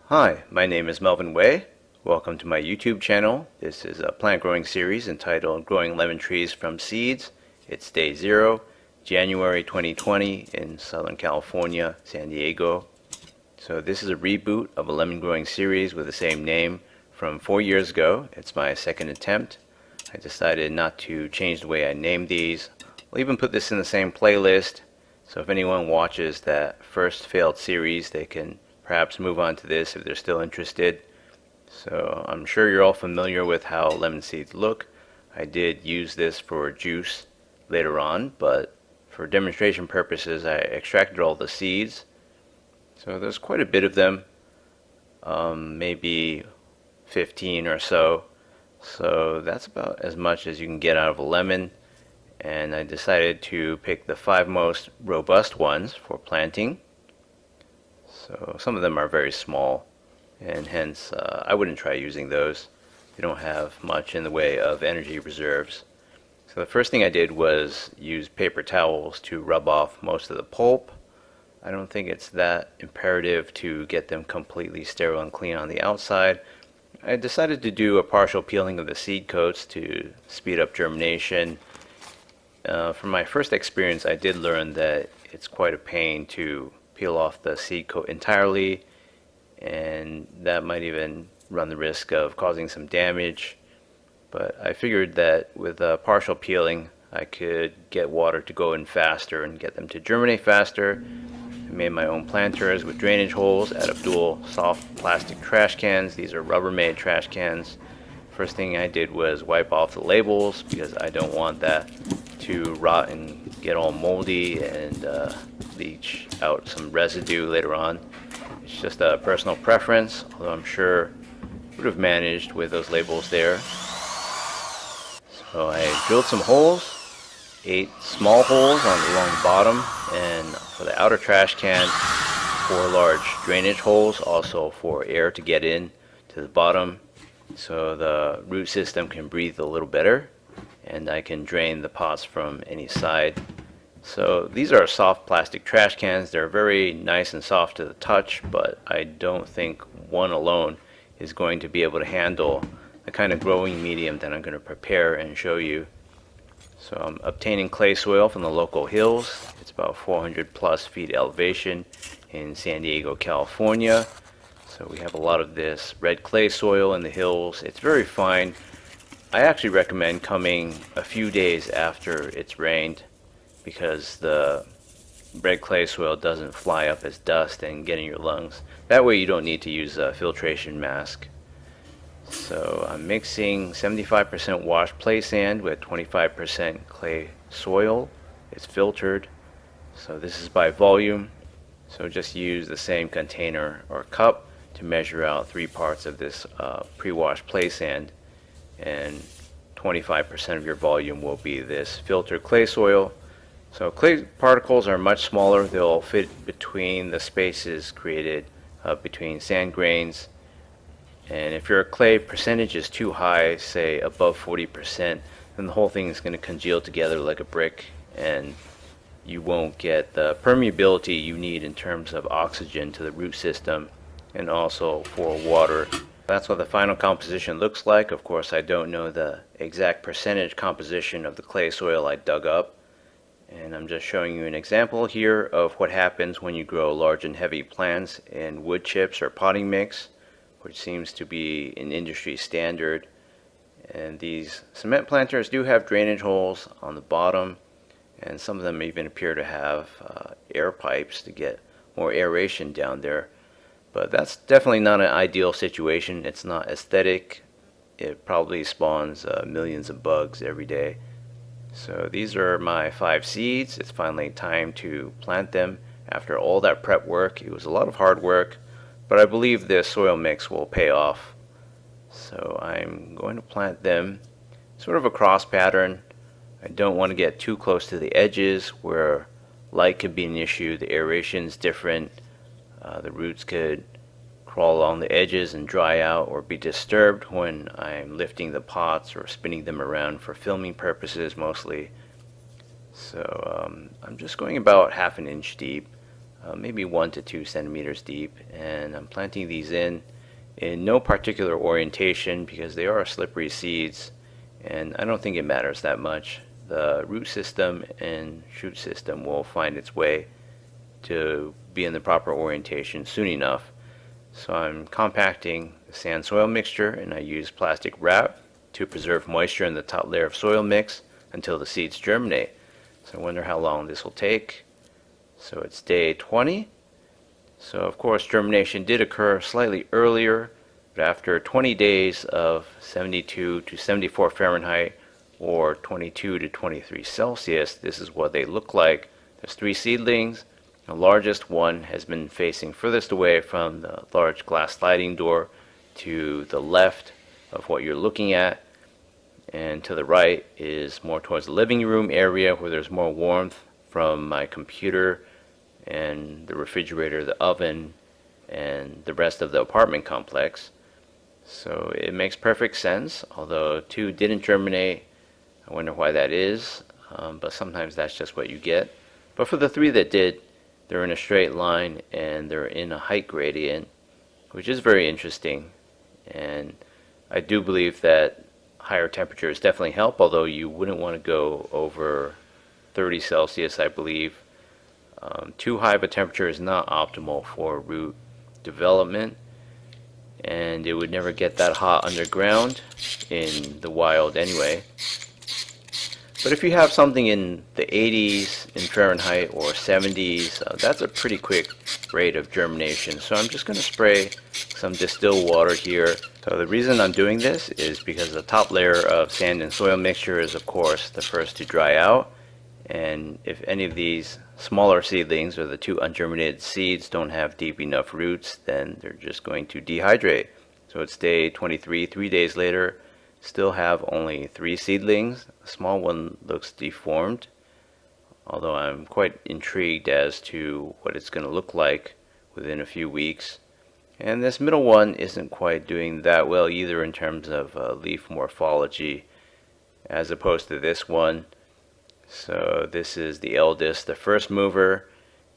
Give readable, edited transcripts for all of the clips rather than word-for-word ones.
Hi, my name is Melvin Way. Welcome to my YouTube channel. This is a plant growing series entitled Growing Lemon Trees from Seeds. It's day 0, January 2020 in Southern California, San Diego. So this is a reboot of a lemon growing series with the same name from 4 years ago. It's my second attempt. I decided not to change the way I named these. I'll even put this in the same playlist, so if anyone watches that first failed series, they can perhaps move on to this if they're still interested. So I'm sure you're all familiar with how lemon seeds look. I did use this for juice later on, but for demonstration purposes I extracted all the seeds. So there's quite a bit of them, maybe 15 or so. So that's about as much as you can get out of a lemon. And I decided to pick the 5 most robust ones for planting. So some of them are very small, and hence I wouldn't try using those. They don't have much in the way of energy reserves. So the first thing I did was use paper towels to rub off most of the pulp. I don't think it's that imperative to get them completely sterile and clean on the outside. I decided to do a partial peeling of the seed coats to speed up germination. From my first experience, I did learn that it's quite a pain to peel off the seed coat entirely, and that might even run the risk of causing some damage. But I figured that with partial peeling I could get water to go in faster and get them to germinate faster. I made my own planters with drainage holes out of dual soft plastic trash cans. These are Rubbermaid trash cans. First thing I did was wipe off the labels because I don't want that to rot and get all moldy and leach out some residue later on. It's just a personal preference, although I'm sure would have managed with those labels there. So I drilled some holes, 8 small holes along the bottom, and for the outer trash can 4 large drainage holes, also for air to get in to the bottom so the root system can breathe a little better and I can drain the pots from any side. So these are soft plastic trash cans. They're very nice and soft to the touch, but I don't think one alone is going to be able to handle the kind of growing medium that I'm going to prepare and show you. So I'm obtaining clay soil from the local hills. It's about 400 plus feet elevation in San Diego, California. So we have a lot of this red clay soil in the hills. It's very fine. I actually recommend coming a few days after it's rained because the red clay soil doesn't fly up as dust and get in your lungs. That way you don't need to use a filtration mask. So I'm mixing 75% washed play sand with 25% clay soil. It's filtered. So this is by volume. So just use the same container or cup to measure out 3 parts of this pre-washed play sand, and 25% of your volume will be this filtered clay soil. So clay particles are much smaller. They'll fit between the spaces created between sand grains. And if your clay percentage is too high, say above 40%, then the whole thing is going to congeal together like a brick, and you won't get the permeability you need in terms of oxygen to the root system and also for water. That's what the final composition looks like. Of course, I don't know the exact percentage composition of the clay soil I dug up, and I'm just showing you an example here of what happens when you grow large and heavy plants in wood chips or potting mix, which seems to be an industry standard. And these cement planters do have drainage holes on the bottom, and some of them even appear to have air pipes to get more aeration down there. But that's definitely not an ideal situation. It's not aesthetic. It probably spawns millions of bugs every day. So these are my 5 seeds. It's finally time to plant them after all that prep work. It was a lot of hard work, but I believe this soil mix will pay off. So I'm going to plant them sort of a cross pattern. I don't want to get too close to the edges where light could be an issue. The aeration is different. The roots could crawl along the edges and dry out or be disturbed when I'm lifting the pots or spinning them around for filming purposes mostly. So I'm just going about 1/2 inch deep. maybe 1 to 2 centimeters deep, and I'm planting these in no particular orientation because they are slippery seeds, and I don't think it matters that much. The root system and shoot system will find its way to be in the proper orientation soon enough. So I'm compacting the sand soil mixture, and I use plastic wrap to preserve moisture in the top layer of soil mix until the seeds germinate. So I wonder how long this will take. So it's day 20. So of course germination did occur slightly earlier, but after 20 days of 72 to 74 Fahrenheit or 22 to 23 Celsius, this is what they look like. There's 3 seedlings. The largest one has been facing furthest away from the large glass sliding door to the left of what you're looking at, and to the right is more towards the living room area where there's more warmth from my computer and the refrigerator, the oven, and the rest of the apartment complex. So it makes perfect sense, although 2 didn't germinate. I wonder why that is, but sometimes that's just what you get. But for the 3 that did, they're in a straight line and they're in a height gradient, which is very interesting. And I do believe that higher temperatures definitely help, although you wouldn't want to go over 30 Celsius, I believe. Too high of a temperature is not optimal for root development, and it would never get that hot underground in the wild anyway. But if you have something in the 80s in Fahrenheit or 70s, that's a pretty quick rate of germination. So I'm just going to spray some distilled water here. So the reason I'm doing this is because the top layer of sand and soil mixture is of course the first to dry out, and if any of these smaller seedlings or the 2 ungerminated seeds don't have deep enough roots, then they're just going to dehydrate. So it's day 23, 3 days later. Still have only 3 seedlings. The small one looks deformed, although I'm quite intrigued as to what it's going to look like within a few weeks. And this middle one isn't quite doing that well either in terms of leaf morphology as opposed to this one. So this is the eldest, the first mover,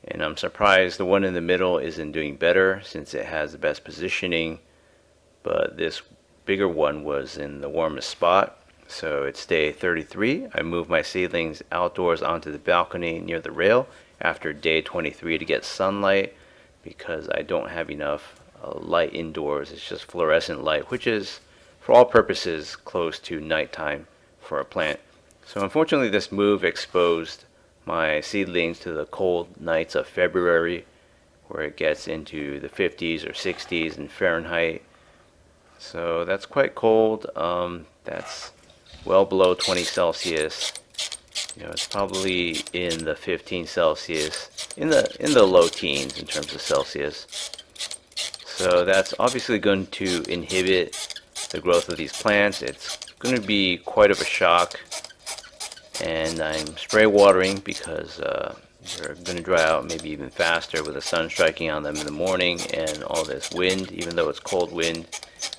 and I'm surprised the one in the middle isn't doing better since it has the best positioning, but this bigger one was in the warmest spot. So it's day 33. I moved my seedlings outdoors onto the balcony near the rail after day 23 to get sunlight because I don't have enough light indoors. It's just fluorescent light, which is for all purposes close to nighttime for a plant. So unfortunately this move exposed my seedlings to the cold nights of February, where it gets into the 50s or 60s in Fahrenheit. So that's quite cold. That's well below 20 Celsius. It's probably in the 15 Celsius, in the low teens in terms of Celsius. So that's obviously going to inhibit the growth of these plants. It's going to be quite of a shock, and I'm spray watering because they're going to dry out maybe even faster with the sun striking on them in the morning and all this wind. Even though it's cold wind,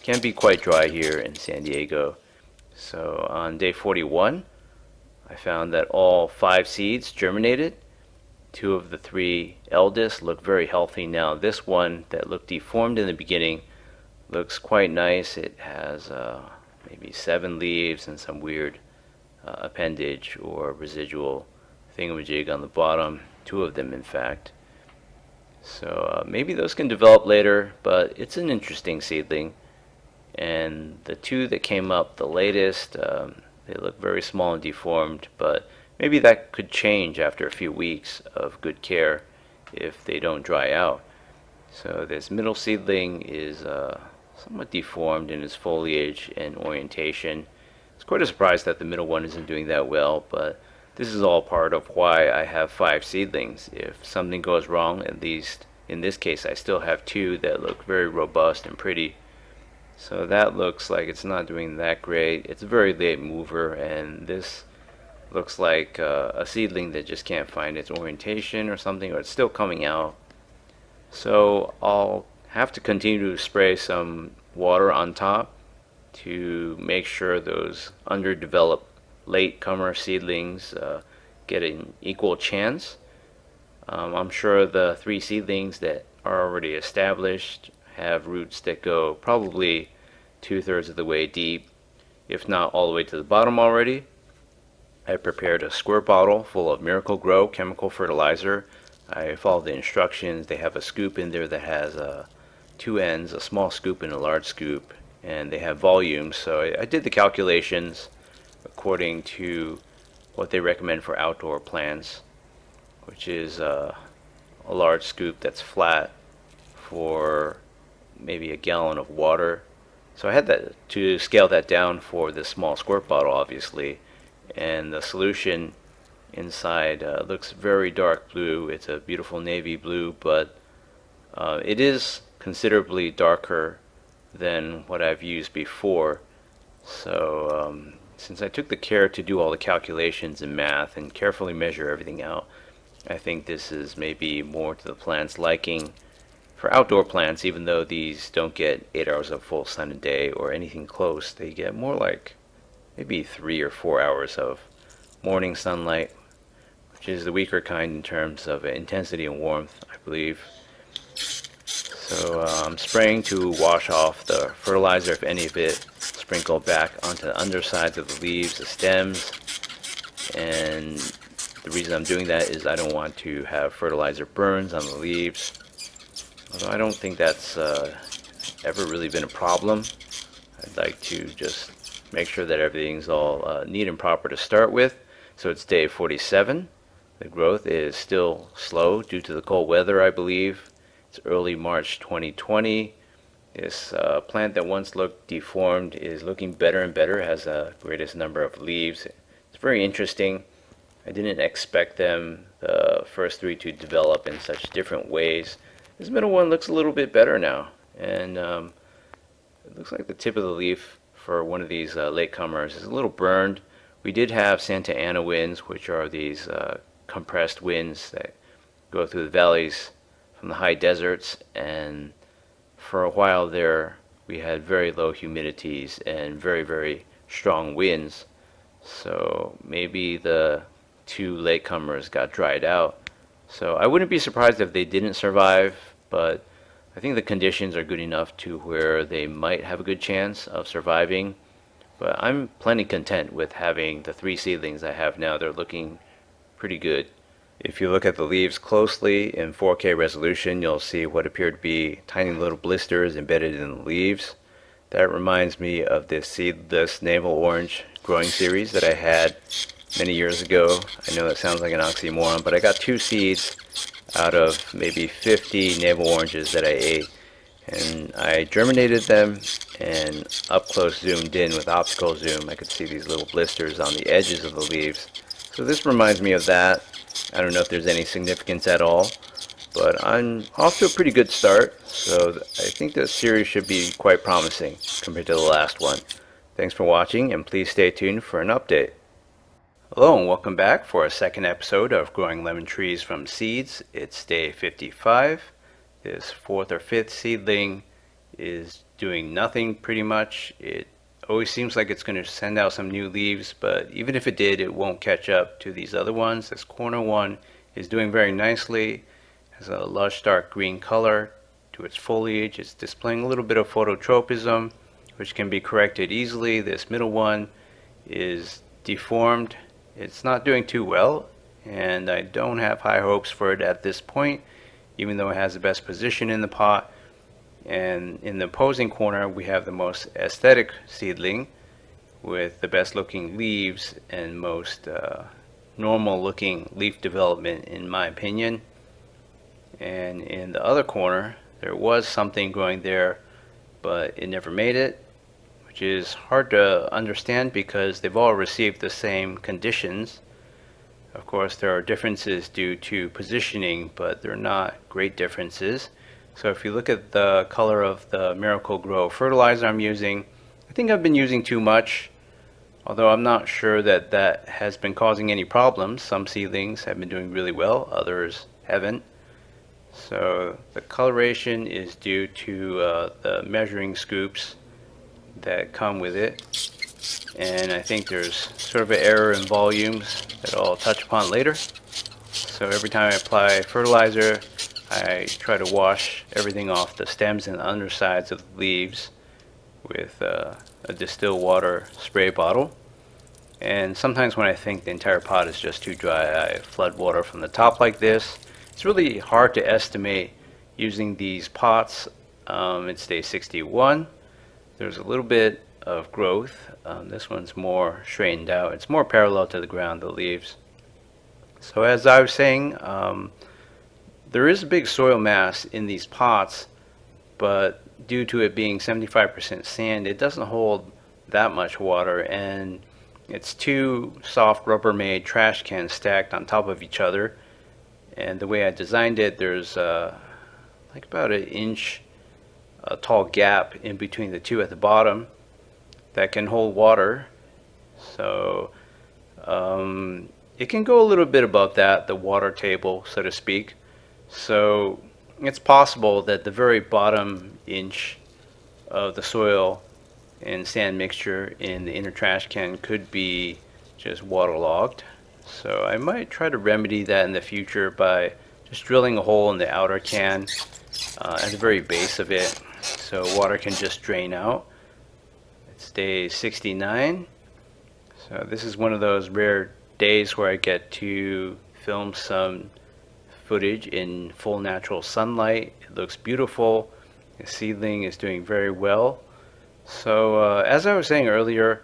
can be quite dry here in San Diego. So on day 41, I found that all 5 seeds germinated. 2 of the 3 eldest look very healthy now. This one that looked deformed in the beginning looks quite nice. It has maybe 7 leaves and some weird appendage or residual thingamajig on the bottom. 2 of them, in fact. So maybe those can develop later, but it's an interesting seedling. And the 2 that came up the latest, they look very small and deformed, but maybe that could change after a few weeks of good care if they don't dry out. So this middle seedling is somewhat deformed in its foliage and orientation. It's quite a surprise that the middle one isn't doing that well, but this is all part of why I have 5 seedlings. If something goes wrong, at least in this case I still have 2 that look very robust and pretty. So that looks like it's not doing that great. It's a very late mover, and this looks like a seedling that just can't find its orientation or something, or it's still coming out. So I'll have to continue to spray some water on top to make sure those underdeveloped latecomer seedlings get an equal chance. I'm sure the 3 seedlings that are already established have roots that go probably 2/3 of the way deep, if not all the way to the bottom already. I prepared a squirt bottle full of Miracle Grow chemical fertilizer. I followed the instructions. They have a scoop in there that has 2 ends, a small scoop and a large scoop, and they have volumes. So I did the calculations according to what they recommend for outdoor plants, which is a large scoop that's flat for maybe a gallon of water. So I had to scale that down for this small squirt bottle, obviously, and the solution inside looks very dark blue. It's a beautiful navy blue, but it is considerably darker than what I've used before. So since I took the care to do all the calculations and math and carefully measure everything out, I think this is maybe more to the plant's liking for outdoor plants, even though these don't get 8 hours of full sun a day or anything close. They get more like maybe 3 or 4 hours of morning sunlight, which is the weaker kind in terms of intensity and warmth, I believe. So I'm spraying to wash off the fertilizer, if any of it, sprinkle back onto the undersides of the leaves, the stems, and the reason I'm doing that is I don't want to have fertilizer burns on the leaves. Although I don't think that's ever really been a problem. I'd like to just make sure that everything's all neat and proper to start with. So it's day 47. The growth is still slow due to the cold weather, I believe. It's early March 2020. This plant that once looked deformed is looking better and better, has the greatest number of leaves. It's very interesting. I didn't expect them, the first 3, to develop in such different ways. This middle one looks a little bit better now, and it looks like the tip of the leaf for one of these latecomers is a little burned. We did have Santa Ana winds, which are these compressed winds that go through the valleys from the high deserts, and for a while there we had very low humidities and very, very strong winds. So maybe the 2 latecomers got dried out. So I wouldn't be surprised if they didn't survive, but I think the conditions are good enough to where they might have a good chance of surviving. But I'm plenty content with having the 3 seedlings I have now. They're looking pretty good. If you look at the leaves closely in 4K resolution, you'll see what appear to be tiny little blisters embedded in the leaves. That reminds me of this seedless navel orange growing series that I had many years ago. I know that sounds like an oxymoron, but I got 2 seeds out of maybe 50 navel oranges that I ate, and I germinated them and up close zoomed in with optical zoom. I could see these little blisters on the edges of the leaves. So this reminds me of that. I don't know if there's any significance at all, but I'm off to a pretty good start, so I think this series should be quite promising compared to the last one. Thanks for watching, and please stay tuned for an update. Hello and welcome back for a second episode of Growing Lemon Trees from Seeds. It's day 55. This 4th or 5th seedling is doing nothing pretty much. It always seems like it's going to send out some new leaves, but even if it did, it won't catch up to these other ones. This corner one is doing very nicely. Has a lush dark green color to its foliage. It's displaying a little bit of phototropism, which can be corrected easily. This middle one is deformed. It's not doing too well, and I don't have high hopes for it at this point, even though it has the best position in the pot. And in the opposing corner, we have the most aesthetic seedling with the best looking leaves and most normal looking leaf development, in my opinion. And in the other corner, there was something growing there, but it never made it, which is hard to understand because they've all received the same conditions. Of course, there are differences due to positioning, but they're not great differences. So if you look at the color of the Miracle Grow fertilizer I'm using, I think I've been using too much, although I'm not sure that that has been causing any problems. Some seedlings have been doing really well, others haven't. So the coloration is due to the measuring scoops that come with it, and I think there's sort of an error in volumes that I'll touch upon later. So every time I apply fertilizer, I try to wash everything off the stems and the undersides of the leaves with a distilled water spray bottle. And sometimes when I think the entire pot is just too dry, I flood water from the top like this. It's really hard to estimate using these pots. It's day 61. There's a little bit of growth. This one's more straightened out. It's more parallel to the ground, the leaves. So as I was saying, there is a big soil mass in these pots, but due to it being 75% sand, it doesn't hold that much water, and it's two soft Rubbermaid trash cans stacked on top of each other. And the way I designed it, there's like about an inch tall gap in between the two at the bottom that can hold water. So it can go a little bit above that, the water table, so to speak. So it's possible that the very bottom inch of the soil and sand mixture in the inner trash can could be just waterlogged. So I might try to remedy that in the future by just drilling a hole in the outer can at the very base of it so water can just drain out. It's day 69. So this is one of those rare days where I get to film some footage in full natural sunlight. It looks beautiful. The seedling is doing very well. So as I was saying earlier,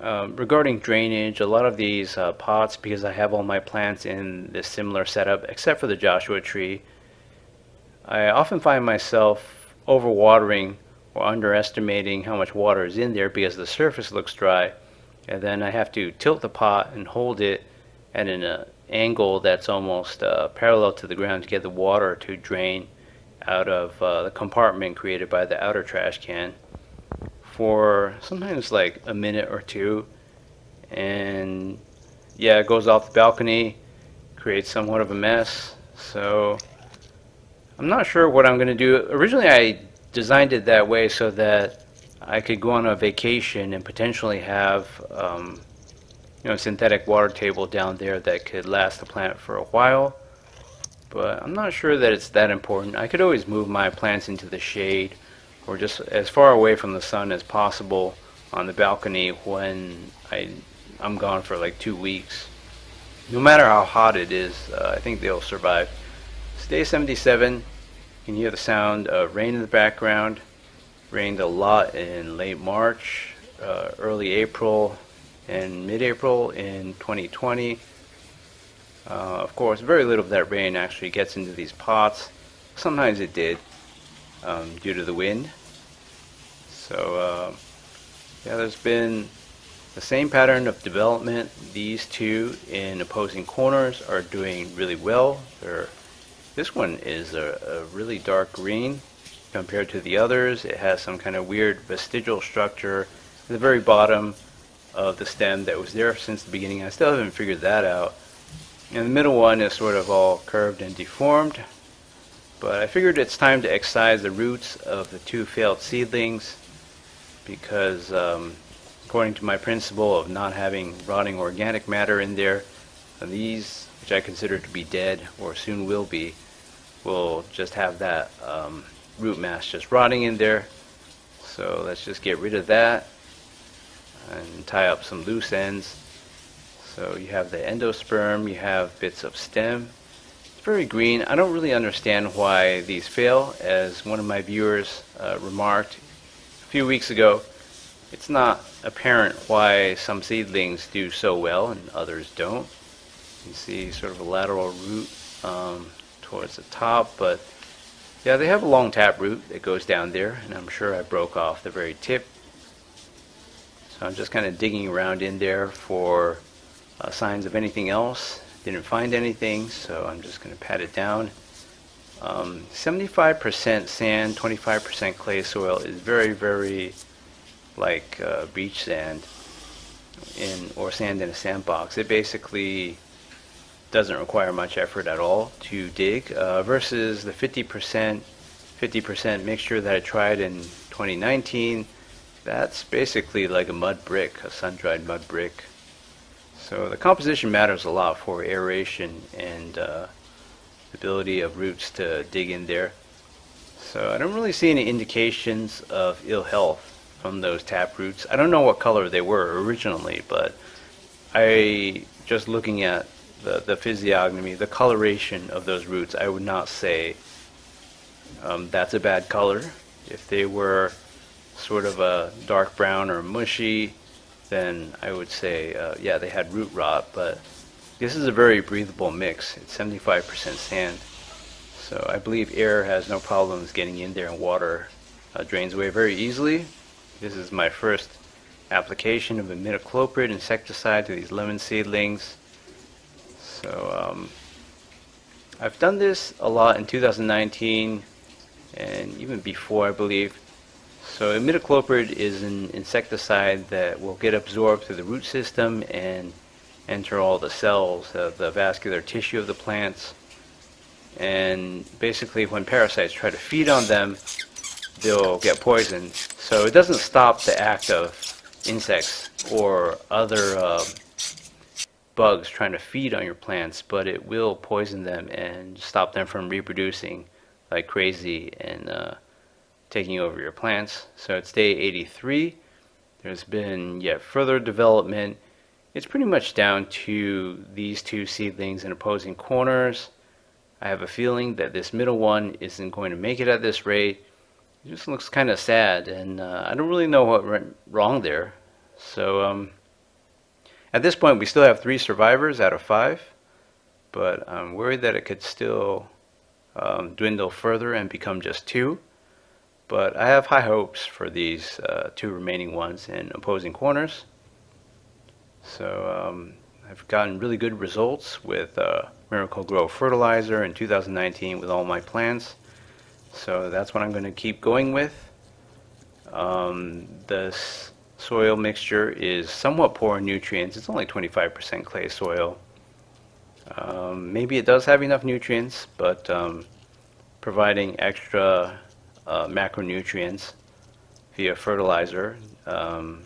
regarding drainage, a lot of these pots, because I have all my plants in this similar setup, except for the Joshua tree, I often find myself overwatering or underestimating how much water is in there because the surface looks dry, and then I have to tilt the pot and hold it at an angle that's almost parallel to the ground to get the water to drain out of the compartment created by the outer trash can for sometimes like a minute or two. And yeah, it goes off the balcony, creates somewhat of a mess. So I'm not sure what I'm going to do. Originally I designed it that way so that I could go on a vacation and potentially have a synthetic water table down there that could last the plant for a while. But I'm not sure that it's that important. I could always move my plants into the shade or just as far away from the sun as possible on the balcony when I'm gone for like 2 weeks. No matter how hot it is, I think they'll survive. It's day 77. You can hear the sound of rain in the background. Rained a lot in late March, early April, and mid-April in 2020. Of course, very little of that rain actually gets into these pots. Sometimes it did, due to the wind. So yeah, there's been the same pattern of development. These two in opposing corners are doing really well. This one is a really dark green compared to the others. It has some kind of weird vestigial structure at the very bottom of the stem that was there since the beginning. I still haven't figured that out. And the middle one is sort of all curved and deformed. But I figured it's time to excise the roots of the two failed seedlings because according to my principle of not having rotting organic matter in there, these, which I consider to be dead or soon will be, will just have that root mass just rotting in there. So let's just get rid of that and tie up some loose ends. So you have the endosperm, you have bits of stem. It's very green. I don't really understand why these fail. As one of my viewers remarked a few weeks ago, it's not apparent why some seedlings do so well and others don't. You see sort of a lateral root towards the top, but yeah, they have a long tap root that goes down there, and I'm sure I broke off the very tip. So I'm just kind of digging around in there for signs of anything else. Didn't find anything, so I'm just going to pat it down. 75% sand, 25% clay soil is very, very like beach sand or sand in a sandbox. It basically doesn't require much effort at all to dig versus the 50% mixture that I tried in 2019. That's basically like a mud brick, a sun-dried mud brick. So the composition matters a lot for aeration and the ability of roots to dig in there. So I don't really see any indications of ill health from those tap roots. I don't know what color they were originally, but just looking at the physiognomy, the coloration of those roots, I would not say that's a bad color. If they were sort of a dark brown or mushy, then I would say, yeah, they had root rot, but this is a very breathable mix. It's 75% sand. So I believe air has no problems getting in there, and water drains away very easily. This is my first application of imidacloprid insecticide to these lemon seedlings. So I've done this a lot in 2019 and even before, I believe. So imidacloprid is an insecticide that will get absorbed through the root system and enter all the cells, the vascular tissue of the plants. And basically when parasites try to feed on them, they'll get poisoned. So it doesn't stop the act of insects or other bugs trying to feed on your plants, but it will poison them and stop them from reproducing like crazy and taking over your plants. So it's day 83. There's been yet further development. It's pretty much down to these two seedlings in opposing corners. I have a feeling that this middle one isn't going to make it at this rate. It just looks kind of sad, and I don't really know what went wrong there. So at this point we still have 3 survivors out of 5, but I'm worried that it could still dwindle further and become just 2. But I have high hopes for these 2 remaining ones in opposing corners. So I've gotten really good results with Miracle Grow fertilizer in 2019 with all my plants. So that's what I'm going to keep going with. This soil mixture is somewhat poor in nutrients. It's only 25% clay soil. Maybe it does have enough nutrients, but providing extra macronutrients via fertilizer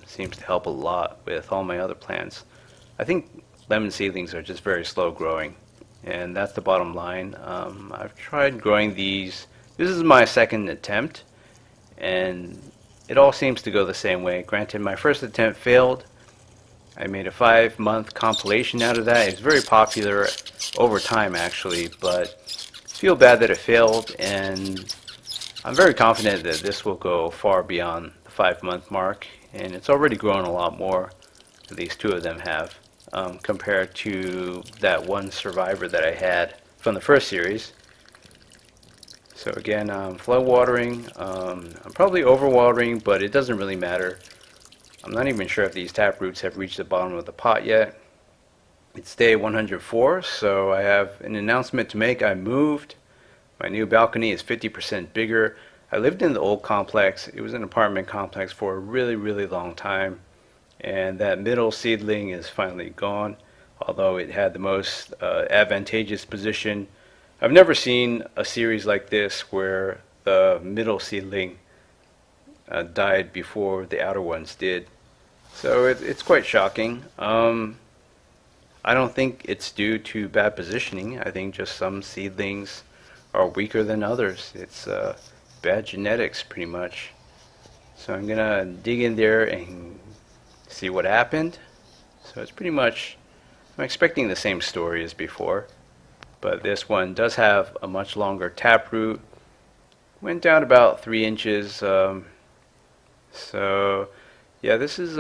seems to help a lot with all my other plants. I think lemon seedlings are just very slow growing, and that's the bottom line. I've tried growing these. This is my second attempt, and it all seems to go the same way. Granted, my first attempt failed. I made a 5-month compilation out of that. It's very popular over time, actually, but I feel bad that it failed, and I'm very confident that this will go far beyond the 5-month mark, and it's already grown a lot more. At least 2 of them have, compared to that one survivor that I had from the first series. So again, flood watering. I'm probably overwatering, but it doesn't really matter. I'm not even sure if these tap roots have reached the bottom of the pot yet. It's day 104, so I have an announcement to make. I moved. My new balcony is 50% bigger. I lived in the old complex. It was an apartment complex for a really, really long time. And that middle seedling is finally gone, although it had the most advantageous position. I've never seen a series like this where the middle seedling died before the outer ones did. So it's quite shocking. I don't think it's due to bad positioning. I think just some seedlings are weaker than others. It's bad genetics, pretty much. So I'm gonna dig in there and see what happened. So it's pretty much, I'm expecting the same story as before, but this one does have a much longer taproot. Went down about 3 inches. So yeah, this is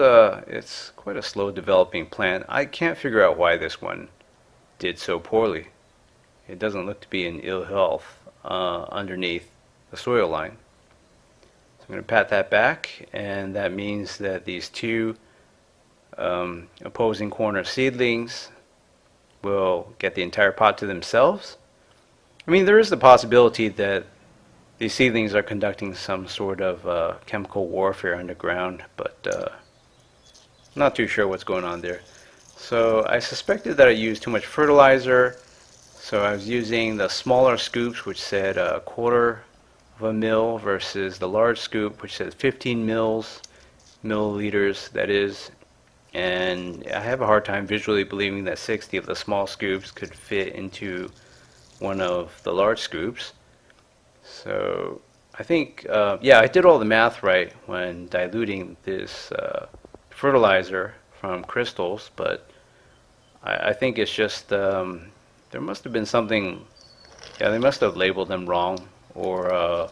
it's quite a slow developing plant. I can't figure out why this one did so poorly. It doesn't look to be in ill health underneath the soil line. So I'm going to pat that back, and that means that these 2 opposing corner seedlings will get the entire pot to themselves. I mean, there is the possibility that these seedlings are conducting some sort of chemical warfare underground, but I'm not too sure what's going on there. So I suspected that I used too much fertilizer, so I was using the smaller scoops, which said 1/4 of a mil, versus the large scoop, which says 15 milliliters, that is. and I have a hard time visually believing that 60 of the small scoops could fit into one of the large scoops. So I think, yeah, I did all the math right when diluting this fertilizer from crystals, but I think it's just there must have been something. Yeah, they must have labeled them wrong, or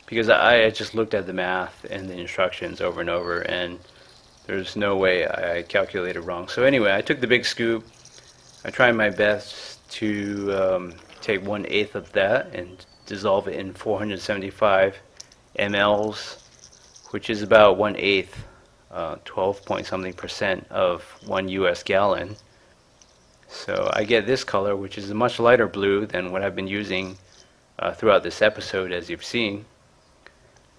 because I just looked at the math and the instructions over and over, and there's no way I calculated wrong. So anyway, I took the big scoop. I tried my best to take 1/8 of that and dissolve it in 475 mLs, which is about 1/8, 12 point something percent of 1 US gallon. So I get this color, which is a much lighter blue than what I've been using throughout this episode, as you've seen.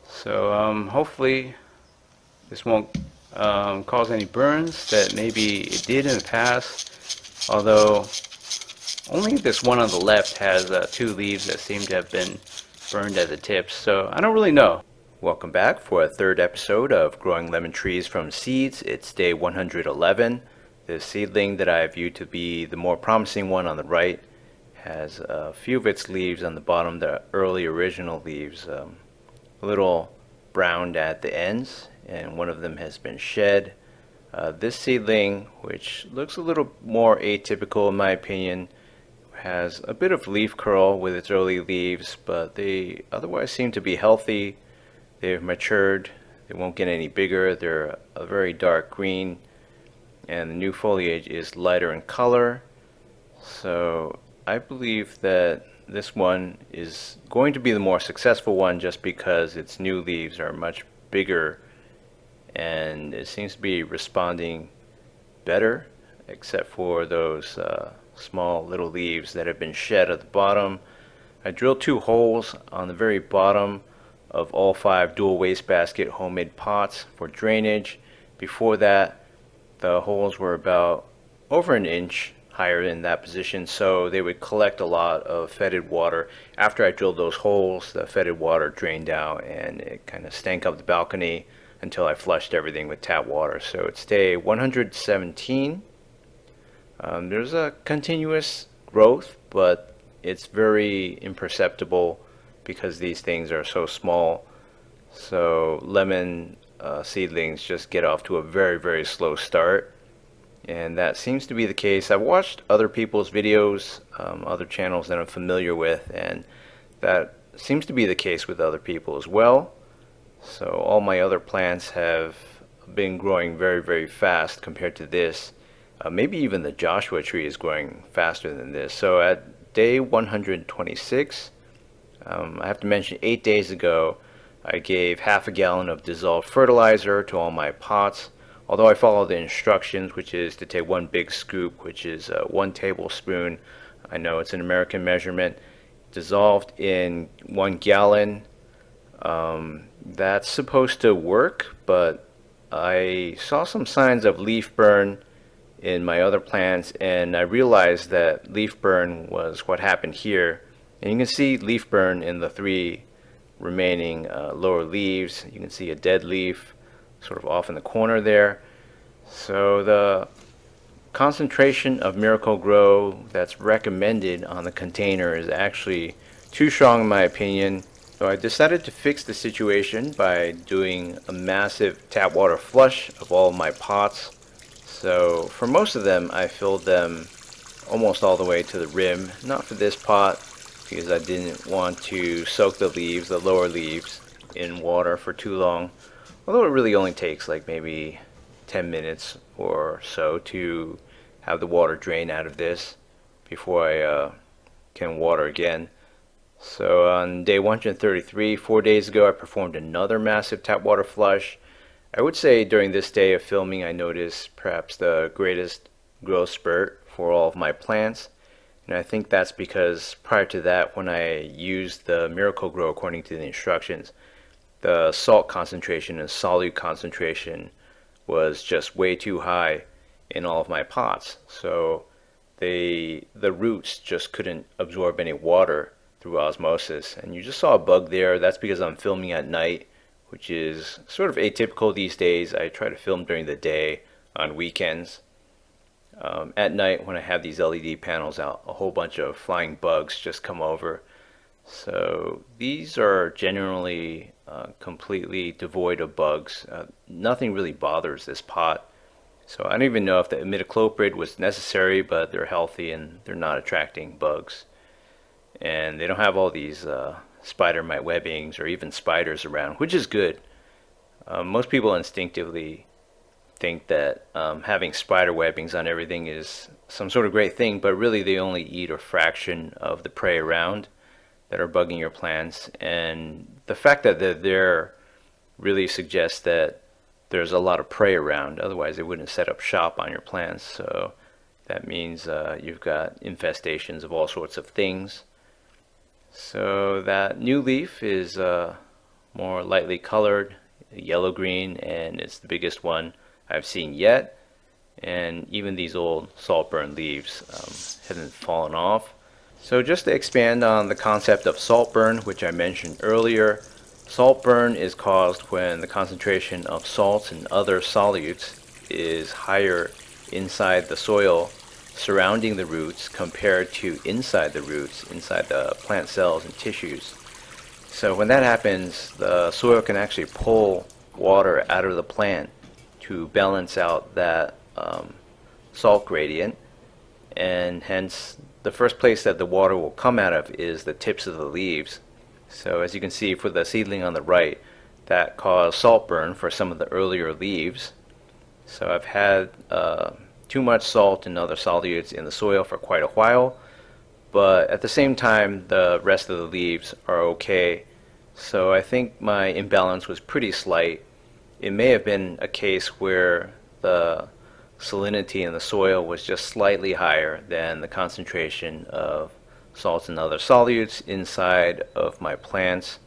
So hopefully this won't cause any burns that maybe it did in the past, although only this one on the left has 2 leaves that seem to have been burned at the tips, so I don't really know. Welcome back for a third episode of Growing Lemon Trees from Seeds. It's day 111. The seedling that I view to be the more promising one on the right has a few of its leaves on the bottom, the early original leaves, a little browned at the ends, and one of them has been shed. This seedling, which looks a little more atypical in my opinion, has a bit of leaf curl with its early leaves, but they otherwise seem to be healthy. They've matured, they won't get any bigger, they're a very dark green, and the new foliage is lighter in color. So I believe that this one is going to be the more successful one just because its new leaves are much bigger and it seems to be responding better, except for those small little leaves that have been shed at the bottom. I drilled 2 holes on the very bottom of all 5 dual wastebasket homemade pots for drainage. Before that, the holes were about over an inch higher in that position, so they would collect a lot of fetid water. After I drilled those holes, the fetid water drained out and it kind of stank up the balcony until I flushed everything with tap water. So it's day 117. There's a continuous growth, but it's very imperceptible because these things are so small. So lemon seedlings just get off to a very, very slow start, and that seems to be the case. I've watched other people's videos, other channels that I'm familiar with, and that seems to be the case with other people as well. So all my other plants have been growing very, very fast compared to this. Maybe even the Joshua tree is growing faster than this. So at day 126, I have to mention 8 days ago, I gave half a gallon of dissolved fertilizer to all my pots. Although I followed the instructions, which is to take 1 big scoop, which is 1 tablespoon. I know it's an American measurement, dissolved in 1 gallon. That's supposed to work, but I saw some signs of leaf burn in my other plants, and I realized that leaf burn was what happened here. And you can see leaf burn in the 3 remaining lower leaves. You can see a dead leaf sort of off in the corner there. So the concentration of Miracle-Gro that's recommended on the container is actually too strong in my opinion. So I decided to fix the situation by doing a massive tap water flush of all of my pots. So for most of them, I filled them almost all the way to the rim. Not for this pot, because I didn't want to soak the leaves, the lower leaves, in water for too long. Although it really only takes like maybe 10 minutes or so to have the water drain out of this before I can water again. So on day 133, 4 days ago, I performed another massive tap water flush. I would say during this day of filming, I noticed perhaps the greatest growth spurt for all of my plants. And I think that's because prior to that, when I used the Miracle-Gro according to the instructions, the salt concentration and solute concentration was just way too high in all of my pots. So the roots just couldn't absorb any water through osmosis. And you just saw a bug there. That's because I'm filming at night, which is sort of atypical these days. I try to film during the day on weekends. At night when I have these LED panels out, a whole bunch of flying bugs just come over. So these are generally completely devoid of bugs. Nothing really bothers this pot. So I don't even know if the imidacloprid was necessary, but they're healthy and they're not attracting bugs. And they don't have all these spider mite webbings or even spiders around, which is good. Most people instinctively think that having spider webbings on everything is some sort of great thing, but really they only eat a fraction of the prey around that are bugging your plants. And the fact that they're there really suggests that there's a lot of prey around. Otherwise they wouldn't set up shop on your plants. So that means you've got infestations of all sorts of things. So that new leaf is more lightly colored, yellow-green, and it's the biggest one I've seen yet. And even these old saltburn leaves haven't fallen off. So just to expand on the concept of saltburn, which I mentioned earlier, saltburn is caused when the concentration of salts and other solutes is higher inside the soil surrounding the roots compared to inside the roots, inside the plant cells and tissues. So when that happens, the soil can actually pull water out of the plant to balance out that salt gradient, and hence the first place that the water will come out of is the tips of the leaves. So as you can see for the seedling on the right, that caused saltburn for some of the earlier leaves. So I've had too much salt and other solutes in the soil for quite a while, but at the same time the rest of the leaves are okay. So I think my imbalance was pretty slight. It may have been a case where the salinity in the soil was just slightly higher than the concentration of salts and other solutes inside of my plants.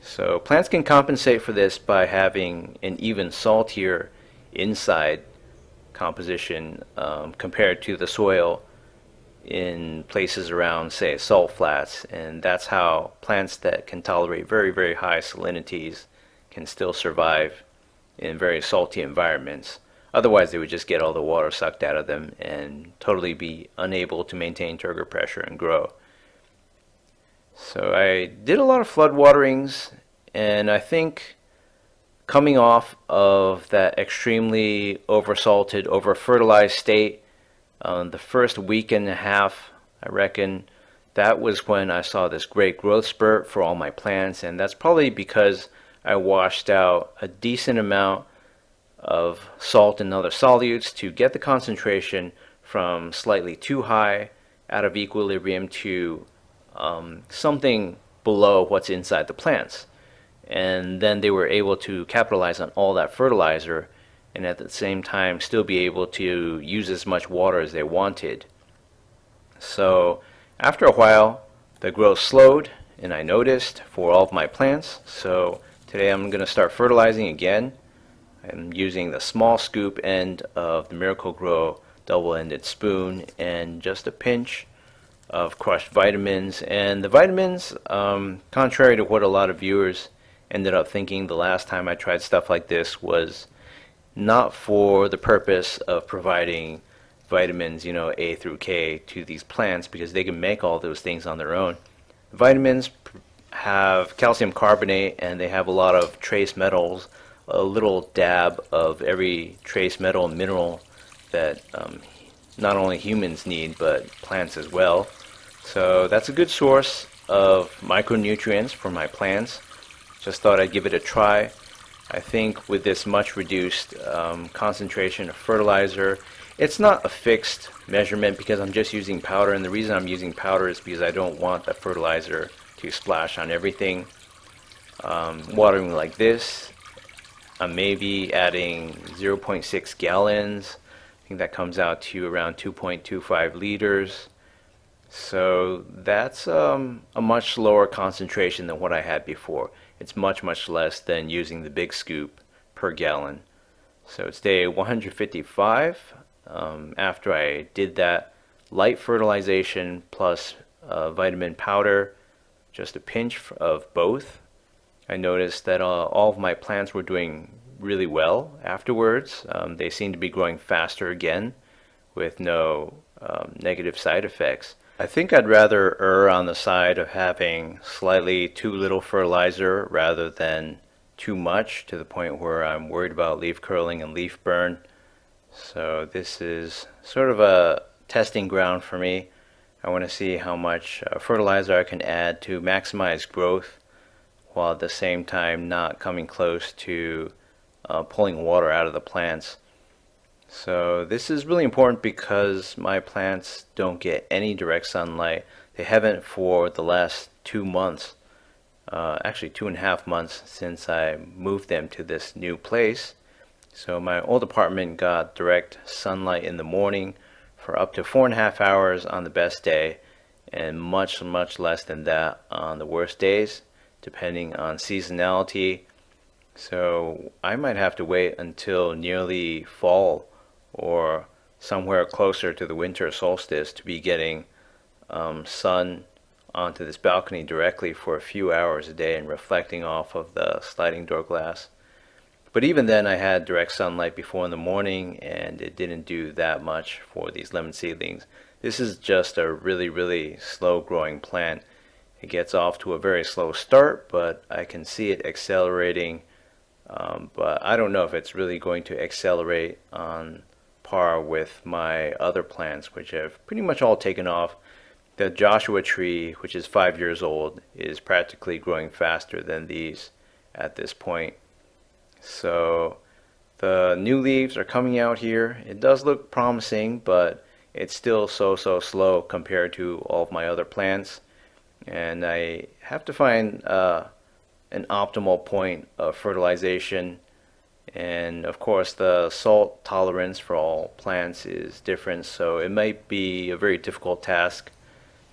So plants can compensate for this by having an even saltier inside composition compared to the soil in places around, say, salt flats, and that's how plants that can tolerate very, very high salinities can still survive in very salty environments. Otherwise they would just get all the water sucked out of them and totally be unable to maintain turgor pressure and grow. So I did a lot of flood waterings, and I think coming off of that extremely oversalted, over-fertilized state, the first week and a half, I reckon, that was when I saw this great growth spurt for all my plants, and that's probably because I washed out a decent amount of salt and other solutes to get the concentration from slightly too high out of equilibrium to something below what's inside the plants. And then they were able to capitalize on all that fertilizer and at the same time still be able to use as much water as they wanted. So after a while the growth slowed, and I noticed for all of my plants. So today I'm going to start fertilizing again. I'm using the small scoop end of the Miracle-Gro double-ended spoon and just a pinch of crushed vitamins. And the vitamins, contrary to what a lot of viewers ended up thinking the last time I tried stuff like this, was not for the purpose of providing vitamins, you know, A through K to these plants, because they can make all those things on their own. Vitamins have calcium carbonate and they have a lot of trace metals, a little dab of every trace metal and mineral that not only humans need but plants as well. So that's a good source of micronutrients for my plants. Just thought I'd give it a try. I think with this much reduced concentration of fertilizer, it's not a fixed measurement because I'm just using powder, and the reason I'm using powder is because I don't want the fertilizer to splash on everything. Watering like this, I'm maybe adding 0.6 gallons. I think that comes out to around 2.25 liters. So that's a much lower concentration than what I had before. It's much, much less than using the big scoop per gallon. So it's day 155. After I did that light fertilization plus vitamin powder, just a pinch of both, I noticed that all of my plants were doing really well afterwards. They seem to be growing faster again with no negative side effects. I think I'd rather err on the side of having slightly too little fertilizer rather than too much to the point where I'm worried about leaf curling and leaf burn. So this is sort of a testing ground for me. I want to see how much fertilizer I can add to maximize growth while at the same time not coming close to pulling water out of the plants. So this is really important because my plants don't get any direct sunlight. They haven't for the last 2 months, actually 2.5 months since I moved them to this new place. So my old apartment got direct sunlight in the morning for up to 4.5 hours on the best day, and much less than that on the worst days, depending on seasonality. So I might have to wait until nearly fall or somewhere closer to the winter solstice to be getting sun onto this balcony directly for a few hours a day and reflecting off of the sliding door glass. But even then I had direct sunlight before in the morning and it didn't do that much for these lemon seedlings. This is just a really slow growing plant. It gets off to a very slow start, but I can see it accelerating. But I don't know if it's really going to accelerate on par with my other plants, which have pretty much all taken off. The Joshua tree, which is 5 years old, is practically growing faster than these at this point. So the new leaves are coming out here. It does look promising, but it's still so slow compared to all of my other plants. And I have to find an optimal point of fertilization. And of course the salt tolerance for all plants is different, so it might be a very difficult task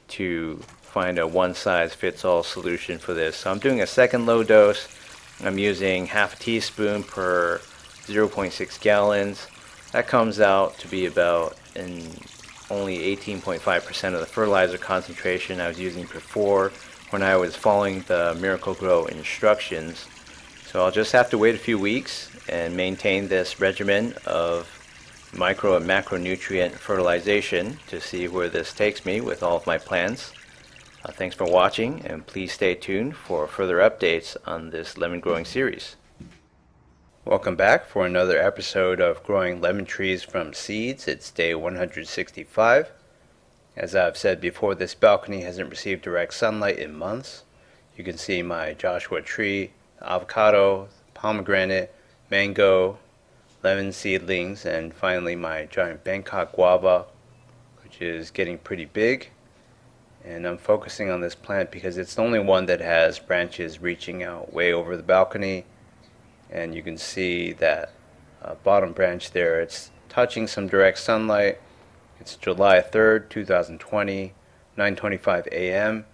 to find a one-size-fits-all solution for this. So I'm doing a second low dose. I'm using half a teaspoon per 0.6 gallons. That comes out to be about only 18.5% of the fertilizer concentration I was using before when I was following the Miracle-Gro instructions. So I'll just have to wait a few weeks and maintain this regimen of micro and macronutrient fertilization to see where this takes me with all of my plants. Thanks for watching, and please stay tuned for further updates on this lemon growing series. Welcome back for another episode of Growing Lemon Trees from Seeds. It's day 165. As I've said before, this balcony hasn't received direct sunlight in months. You can see my Joshua tree, avocado, pomegranate, mango, lemon seedlings, and finally my giant Bangkok guava, which is getting pretty big. And I'm focusing on this plant because it's the only one that has branches reaching out way over the balcony. And you can see that bottom branch there, it's touching some direct sunlight. It's July 3rd, 2020, 9:25 a.m.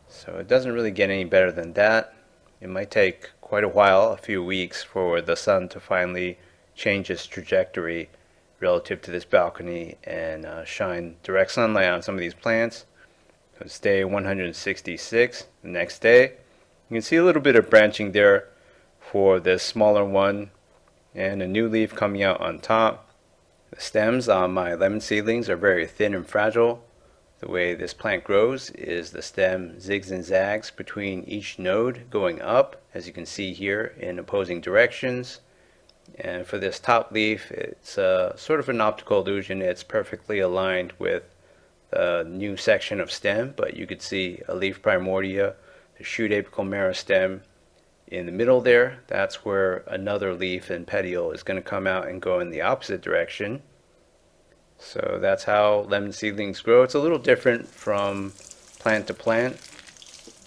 So it doesn't really get any better than that. It might take quite a while, a few weeks, for the sun to finally change its trajectory relative to this balcony and shine direct sunlight on some of these plants. So it's day 166. The next day, you can see a little bit of branching there for this smaller one and a new leaf coming out on top. The stems on my lemon seedlings are very thin and fragile. The way this plant grows is the stem zigs and zags between each node going up, as you can see here, in opposing directions. And for this top leaf, it's sort of an optical illusion. It's perfectly aligned with the new section of stem, but you could see a leaf primordia, the shoot apical meristem in the middle there. That's where another leaf and petiole is going to come out and go in the opposite direction. So that's how lemon seedlings grow. It's a little different from plant to plant,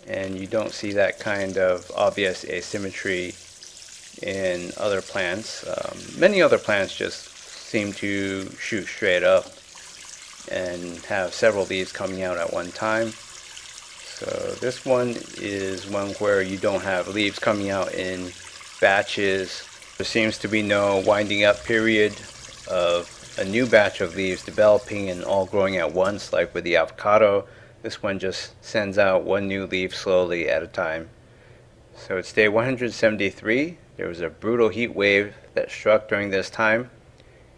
and you don't see that kind of obvious asymmetry in other plants. Many other plants just seem to shoot straight up and have several leaves coming out at one time. So this one is one where you don't have leaves coming out in batches. There seems to be no winding up period of a new batch of leaves developing and all growing at once, like with the avocado. This one just sends out one new leaf slowly at a time. So it's day 173, There was a brutal heat wave that struck during this time.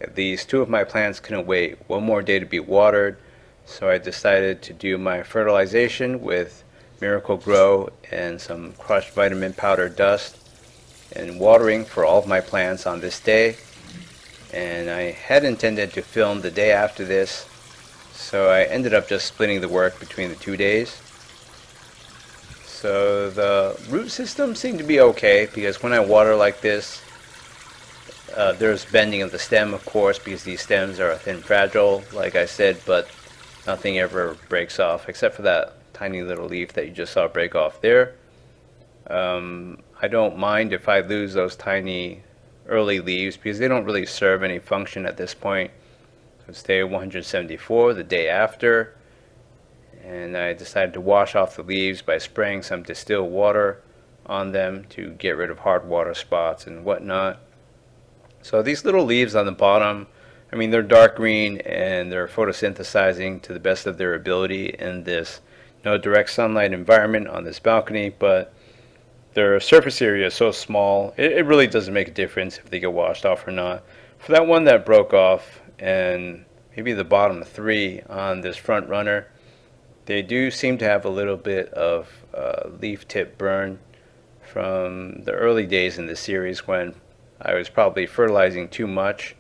At least two of my plants couldn't wait one more day to be watered, so I decided to do my fertilization with Miracle Grow and some crushed vitamin powder dust and watering for all of my plants on this day. And I had intended to film the day after this, so I ended up just splitting the work between the 2 days. So the root system seemed to be okay, because when I water like this, there's bending of the stem, of course, because these stems are thin and fragile, like I said, but nothing ever breaks off, except for that tiny little leaf that you just saw break off there. I don't mind if I lose those tiny early leaves, because they don't really serve any function at this point. So it's day 174, the day after, and I decided to wash off the leaves by spraying some distilled water on them to get rid of hard water spots and whatnot. So these little leaves on the bottom, I mean, they're dark green and they're photosynthesizing to the best of their ability in this no direct sunlight environment on this balcony, but their surface area is so small, it really doesn't make a difference if they get washed off or not. For that one that broke off, and maybe the bottom three on this front runner, they do seem to have a little bit of leaf tip burn from the early days in this series when I was probably fertilizing too much,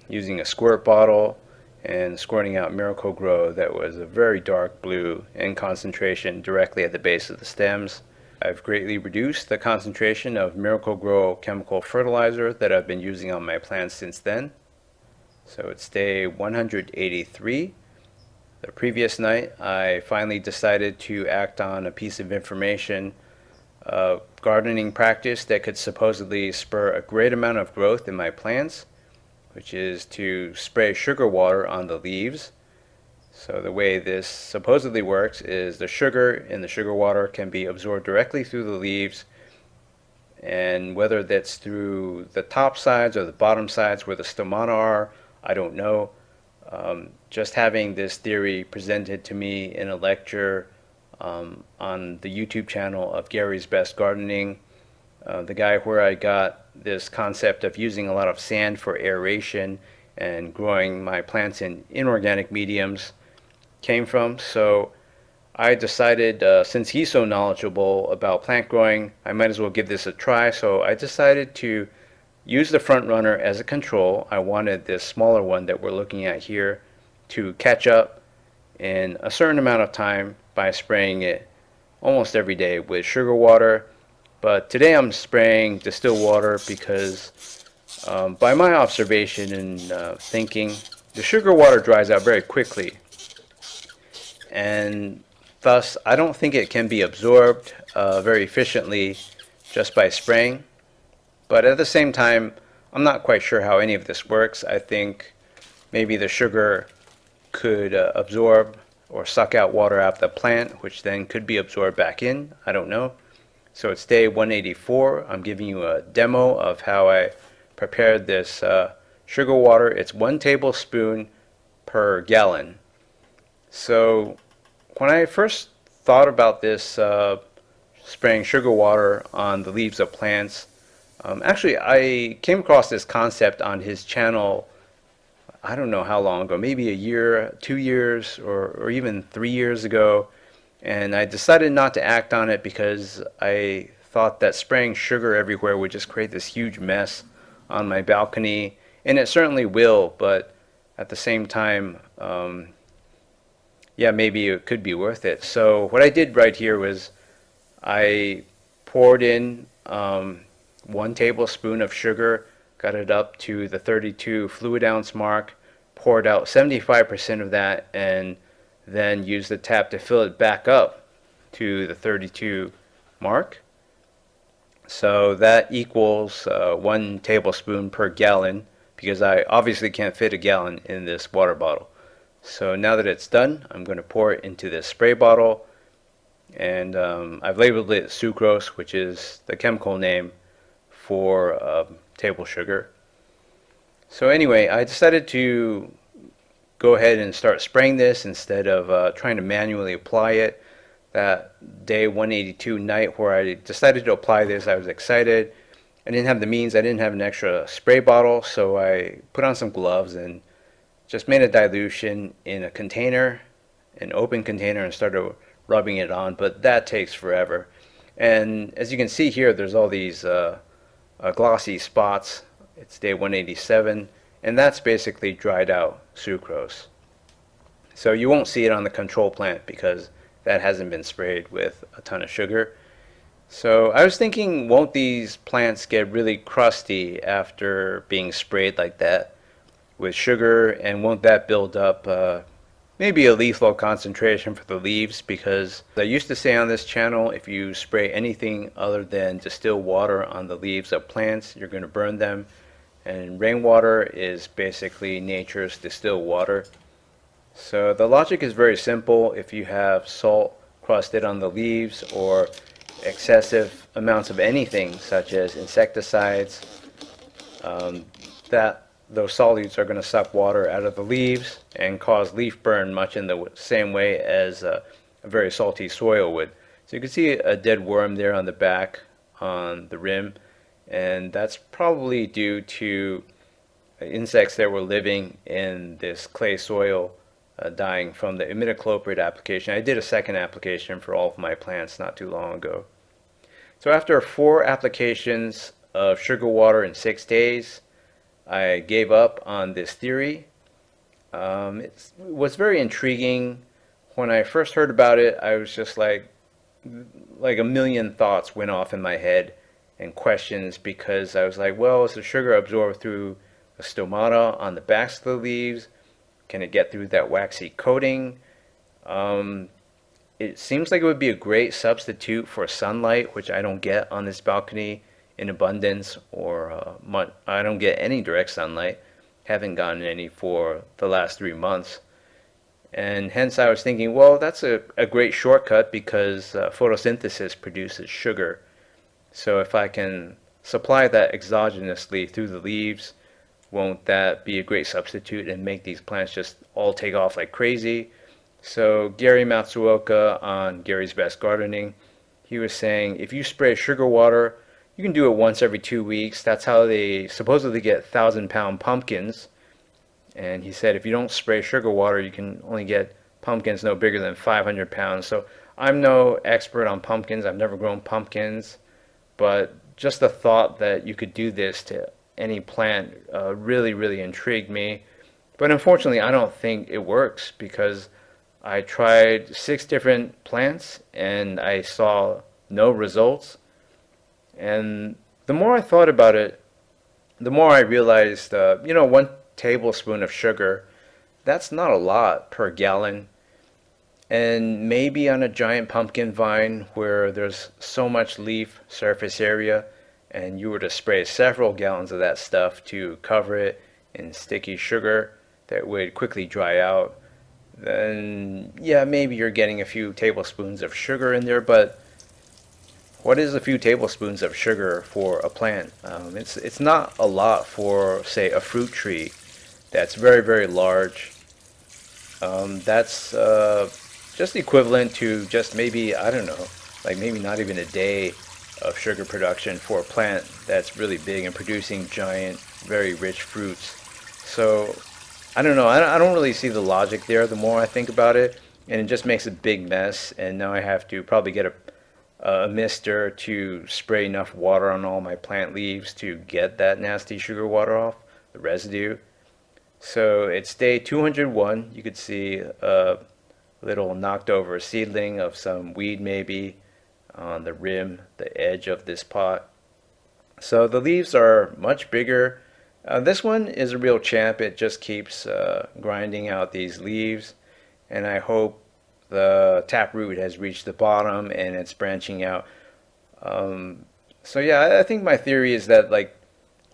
using a squirt bottle and squirting out Miracle Grow that was a very dark blue in concentration directly at the base of the stems. I've greatly reduced the concentration of Miracle Grow chemical fertilizer that I've been using on my plants since then. So it's day 183. The previous night, I finally decided to act on a piece of information, a gardening practice that could supposedly spur a great amount of growth in my plants, which is to spray sugar water on the leaves. So the way this supposedly works is the sugar in the sugar water can be absorbed directly through the leaves, and whether that's through the top sides or the bottom sides where the stomata are, I don't know. Just having this theory presented to me in a lecture on the YouTube channel of Gary's Best Gardening, the guy where I got this concept of using a lot of sand for aeration and growing my plants in inorganic mediums came from. So I decided, since he's so knowledgeable about plant growing, I might as well give this a try. So I decided to use the front runner as a control. I wanted this smaller one that we're looking at here to catch up in a certain amount of time by spraying it almost every day with sugar water. But today I'm spraying distilled water because by my observation and thinking, the sugar water dries out very quickly, and thus I don't think it can be absorbed very efficiently just by spraying. But at the same time, I'm not quite sure how any of this works. I think maybe the sugar could absorb or suck out water out of the plant, which then could be absorbed back in. I don't know. So it's day 184. I'm giving you a demo of how I prepared this sugar water. It's 1 tablespoon per gallon. So when I first thought about this spraying sugar water on the leaves of plants, actually I came across this concept on his channel, I don't know how long ago, maybe a year, 2 years, or even 3 years ago. And I decided not to act on it because I thought that spraying sugar everywhere would just create this huge mess on my balcony. And it certainly will, but at the same time, yeah, maybe it could be worth it. So what I did right here was I poured in 1 tablespoon of sugar, got it up to the 32 fluid ounce mark, poured out 75% of that, and then used the tap to fill it back up to the 32 mark. So that equals 1 tablespoon per gallon, because I obviously can't fit a gallon in this water bottle. So now that it's done, I'm going to pour it into this spray bottle, and I've labeled it sucrose, which is the chemical name for table sugar. So anyway, I decided to go ahead and start spraying this instead of trying to manually apply it. That day 182 night where I decided to apply this, I was excited. I didn't have the means, I didn't have an extra spray bottle, so I put on some gloves and just made a dilution in a container, an open container, and started rubbing it on, but that takes forever. And as you can see here, there's all these glossy spots. It's day 187, and that's basically dried out sucrose. So you won't see it on the control plant because that hasn't been sprayed with a ton of sugar. So I was thinking, won't these plants get really crusty after being sprayed like that with sugar, and won't that build up maybe a lethal concentration for the leaves? Because I used to say on this channel, if you spray anything other than distilled water on the leaves of plants, you're going to burn them. And rainwater is basically nature's distilled water. So the logic is very simple. If you have salt crusted on the leaves or excessive amounts of anything such as insecticides, that those solutes are going to suck water out of the leaves and cause leaf burn much in the same way as a very salty soil would. So you can see a dead worm there on the back on the rim, and that's probably due to insects that were living in this clay soil dying from the imidacloprid application. I did a second application for all of my plants not too long ago. So after 4 applications of sugar water in 6 days, I gave up on this theory. It was very intriguing. When I first heard about it, I was just like a million thoughts went off in my head and questions, because I was like, well, is the sugar absorbed through the stomata on the backs of the leaves? Can it get through that waxy coating? It seems like it would be a great substitute for sunlight, which I don't get on this balcony in abundance, or I don't get any direct sunlight. Haven't gotten any for the last 3 months. And hence I was thinking, well, that's a great shortcut, because photosynthesis produces sugar. So if I can supply that exogenously through the leaves, won't that be a great substitute and make these plants just all take off like crazy? So Gary Matsuoka on Gary's Best Gardening, he was saying if you spray sugar water, you can do it once every 2 weeks. That's how they supposedly get 1,000-pound pumpkins. And he said if you don't spray sugar water, you can only get pumpkins no bigger than 500 pounds. So I'm no expert on pumpkins. I've never grown pumpkins. But just the thought that you could do this to any plant really, really intrigued me. But unfortunately, I don't think it works, because I tried 6 different plants and I saw no results. And the more I thought about it, the more I realized, 1 tablespoon of sugar, that's not a lot per gallon. And maybe on a giant pumpkin vine where there's so much leaf surface area, and you were to spray several gallons of that stuff to cover it in sticky sugar that would quickly dry out, then yeah, maybe you're getting a few tablespoons of sugar in there. But what is a few tablespoons of sugar for a plant? It's not a lot for, say, a fruit tree that's very, very large. That's just equivalent to just maybe, I don't know, like maybe not even a day of sugar production for a plant that's really big and producing giant, very rich fruits. So I don't know, I don't really see the logic there the more I think about it, and it just makes a big mess. And now I have to probably get a mister to spray enough water on all my plant leaves to get that nasty sugar water off, the residue. So it's day 201. You could see a little knocked over seedling of some weed maybe on the rim, the edge of this pot. So the leaves are much bigger. This one is a real champ. It just keeps grinding out these leaves, and I hope the taproot has reached the bottom and it's branching out. So yeah, I think my theory is that, like,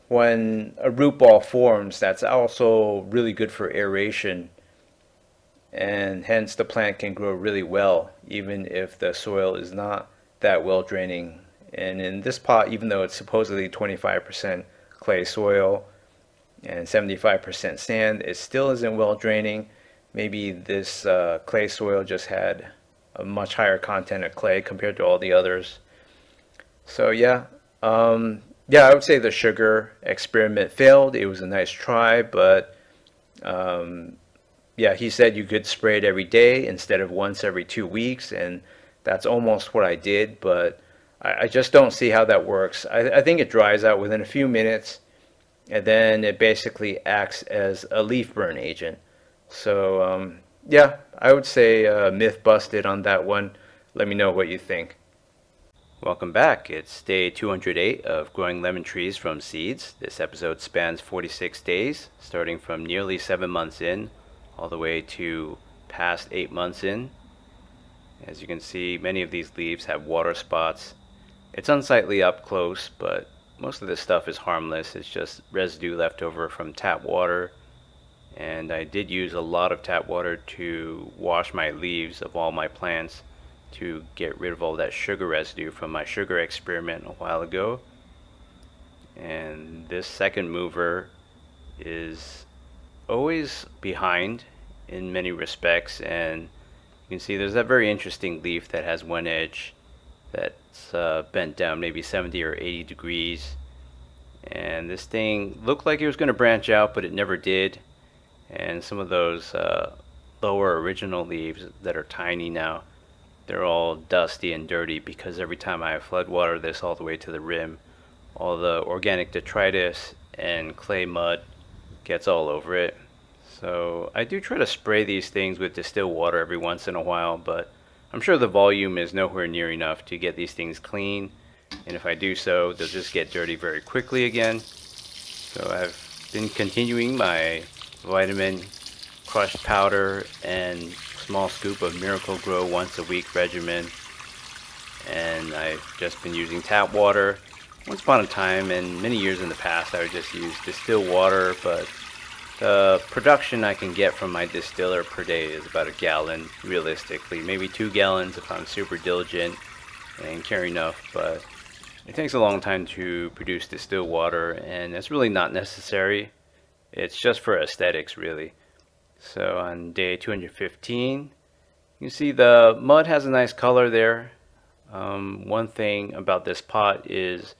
when a root ball forms, that's also really good for aeration, and hence the plant can grow really well even if the soil is not that well draining. And in this pot, even though it's supposedly 25% clay soil and 75% sand, it still isn't well draining. Maybe this clay soil just had a much higher content of clay compared to all the others. So yeah, Yeah, I would say the sugar experiment failed. It was a nice try, but yeah, he said you could spray it every day instead of once every 2 weeks, and that's almost what I did, but I just don't see how that works. I think it dries out within a few minutes, and then it basically acts as a leaf burn agent. So, yeah, I would say myth busted on that one. Let me know what you think. Welcome back. It's day 208 of growing lemon trees from seeds. This episode spans 46 days, starting from nearly 7 months in, all the way to past 8 months in. As you can see, many of these leaves have water spots. It's unsightly up close, but most of this stuff is harmless. It's just residue left over from tap water. And I did use a lot of tap water to wash my leaves of all my plants to get rid of all that sugar residue from my sugar experiment a while ago. And this second mover is always behind in many respects, and you can see there's that very interesting leaf that has one edge that's bent down maybe 70 or 80 degrees, and this thing looked like it was going to branch out, but it never did. And some of those lower original leaves that are tiny now, they're all dusty and dirty because every time I flood water this all the way to the rim, all the organic detritus and clay mud gets all over it. So I do try to spray these things with distilled water every once in a while, but I'm sure the volume is nowhere near enough to get these things clean. And if I do so, they'll just get dirty very quickly again. So I've been continuing my vitamin crushed powder and small scoop of Miracle Grow once a week regimen. And I've just been using tap water. Once upon a time, and many years in the past, I would just use distilled water, but the production I can get from my distiller per day is about a gallon, realistically. Maybe 2 gallons if I'm super diligent and care enough, but it takes a long time to produce distilled water, and it's really not necessary. It's just for aesthetics, really. So on day 215, you see the mud has a nice color there. One thing about this pot is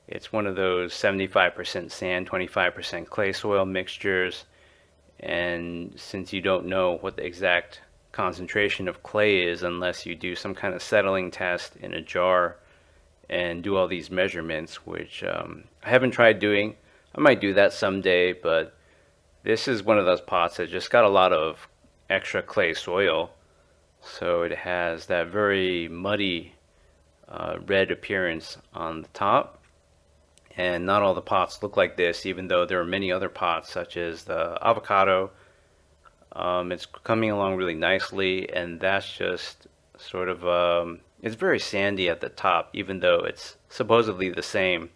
it's one of those 75% sand, 25% clay soil mixtures. And since you don't know what the exact concentration of clay is unless you do some kind of settling test in a jar and do all these measurements, which I haven't tried doing. I might do that someday, but this is one of those pots that just got a lot of extra clay soil. So it has that very muddy red appearance on the top. And not all the pots look like this, even though there are many other pots, such as the avocado. It's coming along really nicely, and that's just sort of, it's very sandy at the top, even though it's supposedly the same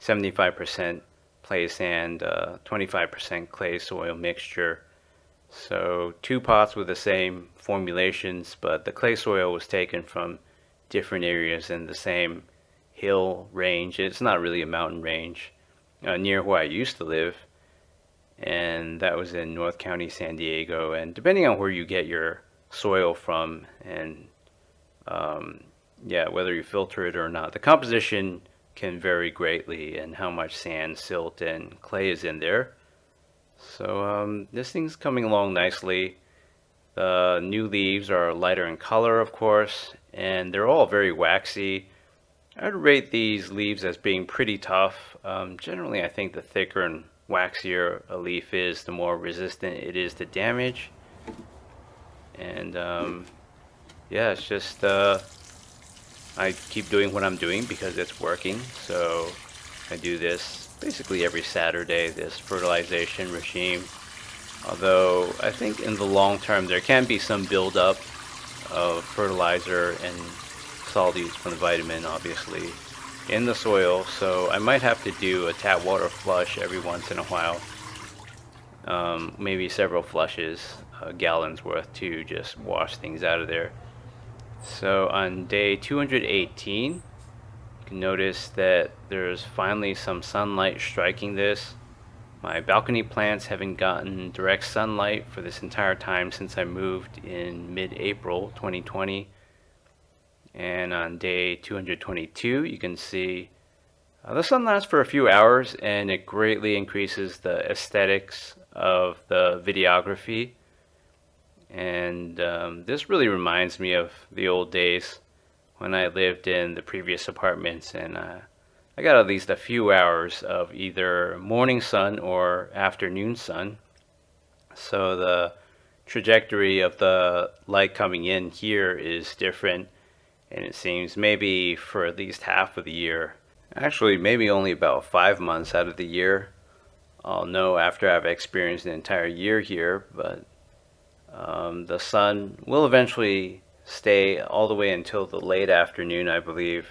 75% clay sand, 25% clay soil mixture. So two pots with the same formulations, but the clay soil was taken from different areas in the same hill range. It's not really a mountain range near where I used to live, and that was in North County, San Diego. And depending on where you get your soil from, and yeah, whether you filter it or not, the composition can vary greatly and how much sand, silt, and clay is in there. So this thing's coming along nicely. The new leaves are lighter in color, of course, and they're all very waxy. I'd rate these leaves as being pretty tough. Generally, I think the thicker and waxier a leaf is, the more resistant it is to damage. And yeah, it's just I keep doing what I'm doing because it's working. So I do this basically every Saturday, this fertilization regime. Although I think in the long term there can be some buildup of fertilizer and solutes from the vitamin, obviously, in the soil. So I might have to do a tap water flush every once in a while. Maybe several flushes, gallons worth, to just wash things out of there. So on day 218, you can notice that there's finally some sunlight striking this. My balcony plants haven't gotten direct sunlight for this entire time since I moved in mid-April 2020. And on day 222, you can see The sun lasts for a few hours and it greatly increases the aesthetics of the videography. And this really reminds me of the old days when I lived in the previous apartments, and I got at least a few hours of either morning sun or afternoon sun. So the trajectory of the light coming in here is different, and it seems maybe for at least half of the year, actually maybe only about 5 months out of the year, I'll know after I've experienced an entire year here, but the sun will eventually stay all the way until the late afternoon, I believe.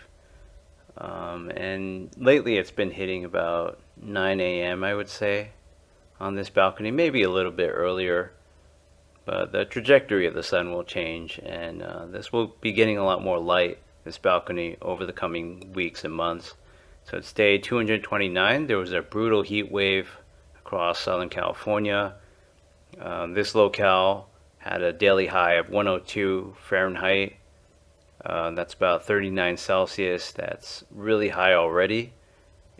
And lately it's been hitting about 9 a.m., I would say, on this balcony, maybe a little bit earlier. But the trajectory of the sun will change, and this will be getting a lot more light, this balcony, over the coming weeks and months. So it's day 229. There was a brutal heat wave across Southern California. This locale had a daily high of 102 Fahrenheit. That's about 39 Celsius. That's really high already.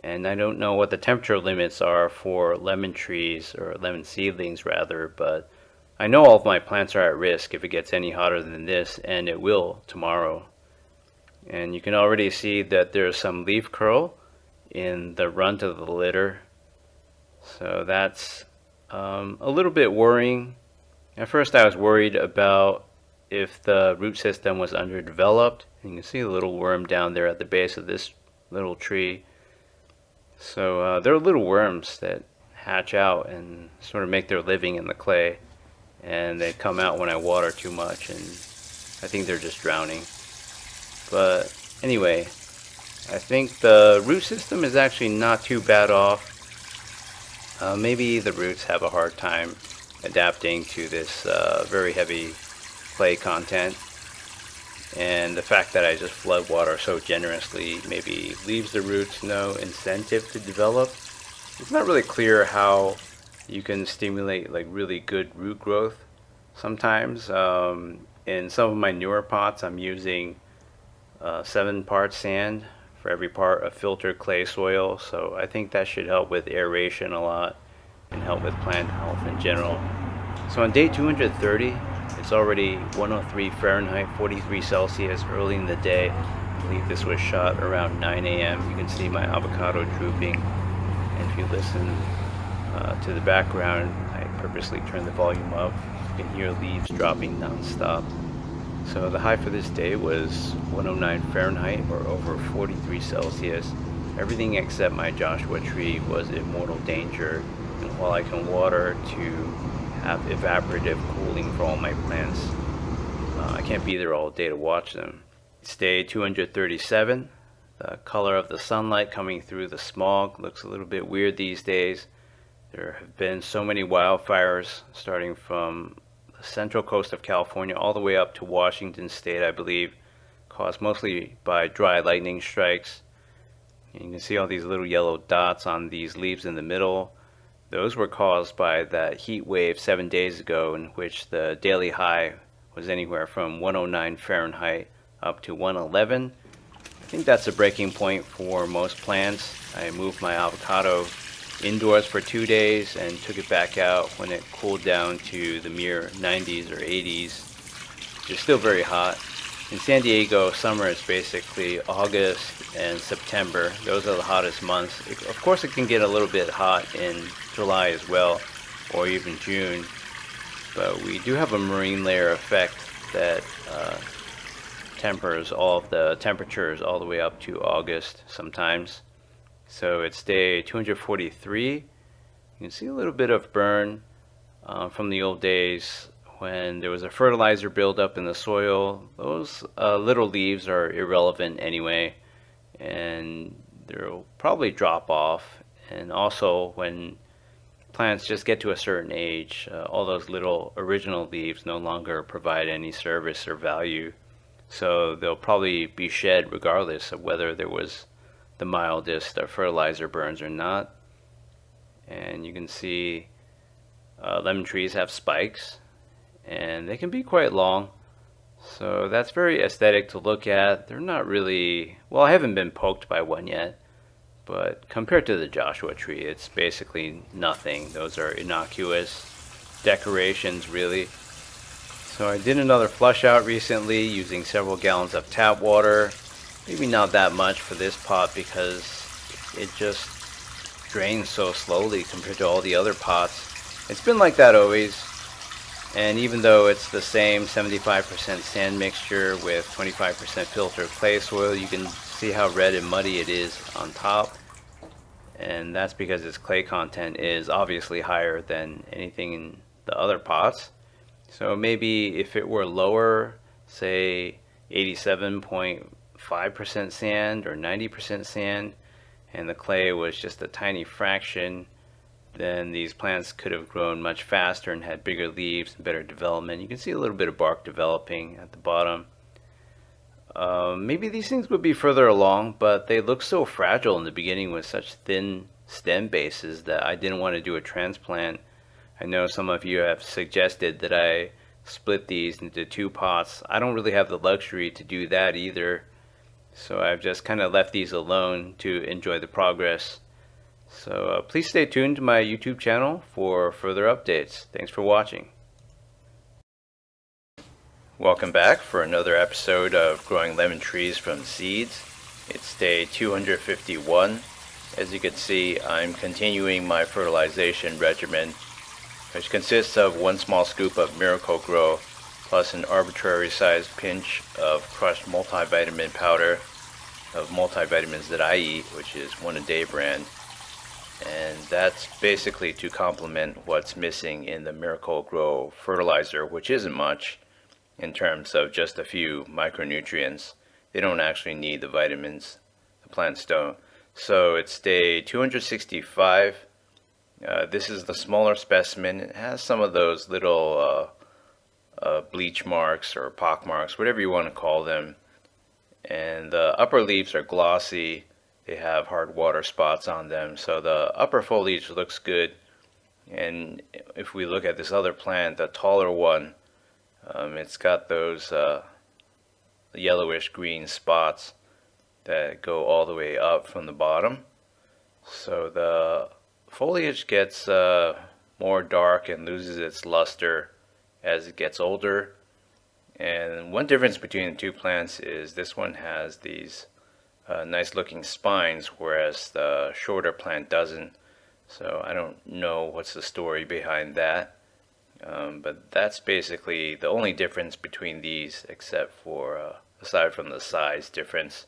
And I don't know what the temperature limits are for lemon trees, or lemon seedlings rather, but I know all of my plants are at risk if it gets any hotter than this, and it will tomorrow. And you can already see that there's some leaf curl in the runt of the litter. So that's a little bit worrying. At first I was worried about if the root system was underdeveloped. You can see a little worm down there at the base of this little tree. So there are little worms that hatch out and sort of make their living in the clay, and they come out when I water too much, and I think they're just drowning. But anyway, I think the root system is actually not too bad off. Maybe the roots have a hard time adapting to this very heavy clay content, and the fact that I just flood water so generously maybe leaves the roots no incentive to develop. It's not really clear how you can stimulate like really good root growth. Sometimes in some of my newer pots I'm using 7 parts sand for every part of filtered clay soil, so I think that should help with aeration a lot and help with plant health in general. So on day 230, it's already 103 Fahrenheit, 43 Celsius early in the day. I believe this was shot around 9 a.m. You can see my avocado drooping, and if you listen to the background, I purposely turned the volume up. You can hear leaves dropping non-stop. So the high for this day was 109 Fahrenheit, or over 43 Celsius. Everything except my Joshua tree was in mortal danger, and while I can water to have evaporative cooling for all my plants, I can't be there all day to watch them. It's day 237. The color of the sunlight coming through the smog looks a little bit weird these days. There have been so many wildfires starting from the central coast of California all the way up to Washington State, I believe, caused mostly by dry lightning strikes. And you can see all these little yellow dots on these leaves in the middle. Those were caused by that heat wave 7 days ago, in which the daily high was anywhere from 109 Fahrenheit up to 111. I think that's a breaking point for most plants. I moved my avocado indoors for 2 days and took it back out when it cooled down to the mere 90s or 80s. It's still very hot. In San Diego, summer is basically August and September. Those are the hottest months. Of course, it can get a little bit hot in July as well, or even June. But we do have a marine layer effect that tempers all of the temperatures all the way up to August sometimes. So it's day 243. You can see a little bit of burn from the old days when there was a fertilizer buildup in the soil. Those little leaves are irrelevant anyway, and they'll probably drop off. And also when plants just get to a certain age, all those little original leaves no longer provide any service or value. So they'll probably be shed regardless of whether there was the mildest fertilizer burns or not. And you can see lemon trees have spikes, and they can be quite long. So that's very aesthetic to look at. They're not really, well, I haven't been poked by one yet, But compared to the Joshua tree, it's basically nothing. Those are innocuous decorations, really. So I did another flush out recently using several gallons of tap water. Maybe not that much for this pot because it just drains so slowly compared to all the other pots. It's been like that always. And even though it's the same 75% sand mixture with 25% filtered clay soil, you can see how red and muddy it is on top. And that's because its clay content is obviously higher than anything in the other pots. So maybe if it were lower, say 87.5% sand or 90% sand, and the clay was just a tiny fraction, then these plants could have grown much faster and had bigger leaves and better development. You can see a little bit of bark developing at the bottom. Maybe these things would be further along, but they look so fragile in the beginning with such thin stem bases that I didn't want to do a transplant. I know some of you have suggested that I split these into two pots. I don't really have the luxury to do that either, so I've just kind of left these alone to enjoy the progress. So please stay tuned to my YouTube channel for further updates. Thanks for watching. Welcome back for another episode of Growing Lemon Trees from Seeds. It's day 251. As you can see, I'm continuing my fertilization regimen, which consists of 1 small scoop of Miracle-Gro plus an arbitrary sized pinch of crushed multivitamin powder of multivitamins that I eat, which is One A Day brand. And that's basically to complement what's missing in the Miracle-Gro fertilizer, which isn't much in terms of just a few micronutrients. They don't actually need the vitamins, the plants don't. So it's day 265. This is the smaller specimen. It has some of those little bleach marks or pock marks, whatever you want to call them. And the upper leaves are glossy. They have hard water spots on them. So the upper foliage looks good. And if we look at this other plant, the taller one, it's got those yellowish green spots that go all the way up from the bottom. So the foliage gets more dark and loses its luster as it gets older. And one difference between the two plants is this one has these nice looking spines, whereas the shorter plant doesn't. So I don't know what's the story behind that. But that's basically the only difference between these, except for aside from the size difference.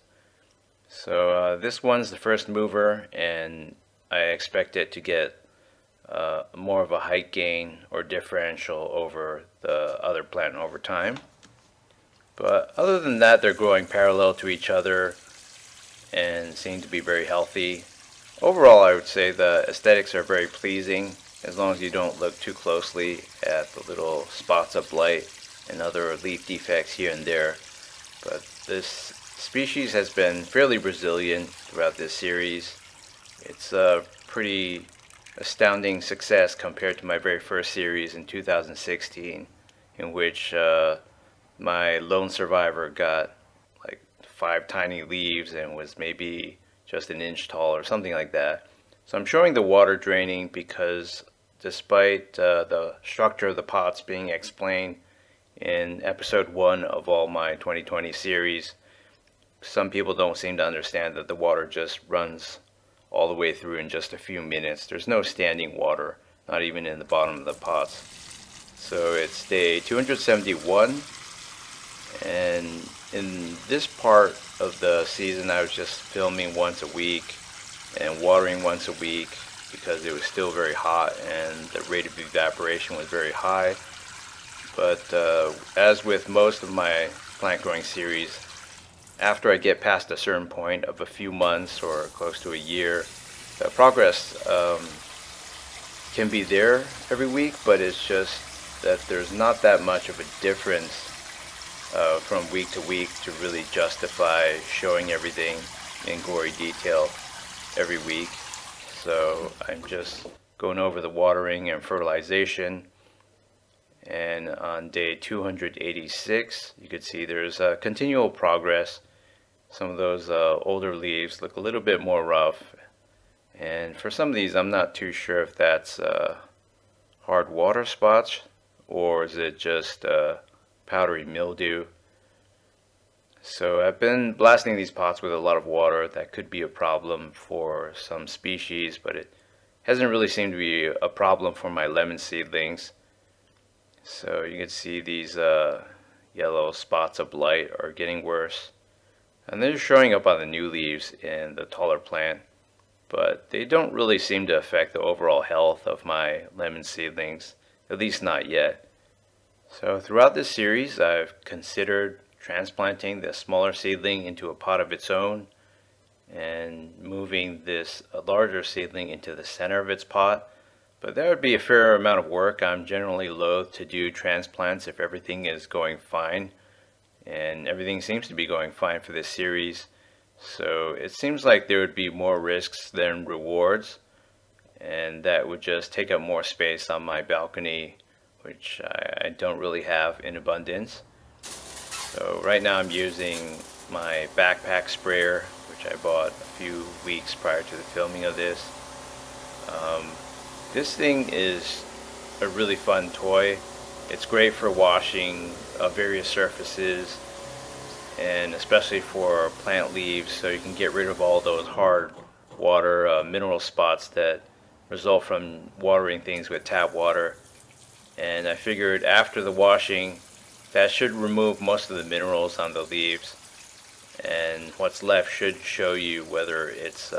So this one's the first mover, and I expect it to get more of a height gain or differential over the other plant over time. But other than that, they're growing parallel to each other and seem to be very healthy. Overall, I would say the aesthetics are very pleasing, as long as you don't look too closely at the little spots of blight and other leaf defects here and there. But this species has been fairly resilient throughout this series. It's a pretty astounding success compared to my very first series in 2016, in which my lone survivor got like 5 tiny leaves and was maybe just an inch tall or something like that. So I'm showing the water draining because despite the structure of the pots being explained in episode 1 of all my 2020 series, some people don't seem to understand that the water just runs all the way through in just a few minutes. There's no standing water, not even in the bottom of the pots. So it's day 271, and in this part of the season I was just filming once a week and watering once a week because it was still very hot and the rate of evaporation was very high. But as with most of my plant growing series, after I get past a certain point of a few months or close to a year, the progress can be there every week, but it's just that there's not that much of a difference from week to week to really justify showing everything in gory detail every week. So I'm just going over the watering and fertilization. And on day 286, you can see there's continual progress. Some of those older leaves look a little bit more rough, And for some of these, I'm not too sure if that's hard water spots or is it just powdery mildew. So I've been blasting these pots with a lot of water. That could be a problem for some species, but it hasn't really seemed to be a problem for my lemon seedlings. So you can see these yellow spots of blight are getting worse. And they're showing up on the new leaves in the taller plant, but they don't really seem to affect the overall health of my lemon seedlings, at least not yet. So throughout this series, I've considered transplanting the smaller seedling into a pot of its own and moving this larger seedling into the center of its pot. But that would be a fair amount of work. I'm generally loath to do transplants if everything is going fine, and everything seems to be going fine for this series. So it seems like there would be more risks than rewards, and that would just take up more space on my balcony, which I don't really have in abundance. So right now I'm using my backpack sprayer, which I bought a few weeks prior to the filming of this. This thing is a really fun toy. It's great for washing various surfaces, and especially for plant leaves, so you can get rid of all those hard water mineral spots that result from watering things with tap water. And I figured after the washing, that should remove most of the minerals on the leaves, and what's left should show you whether it's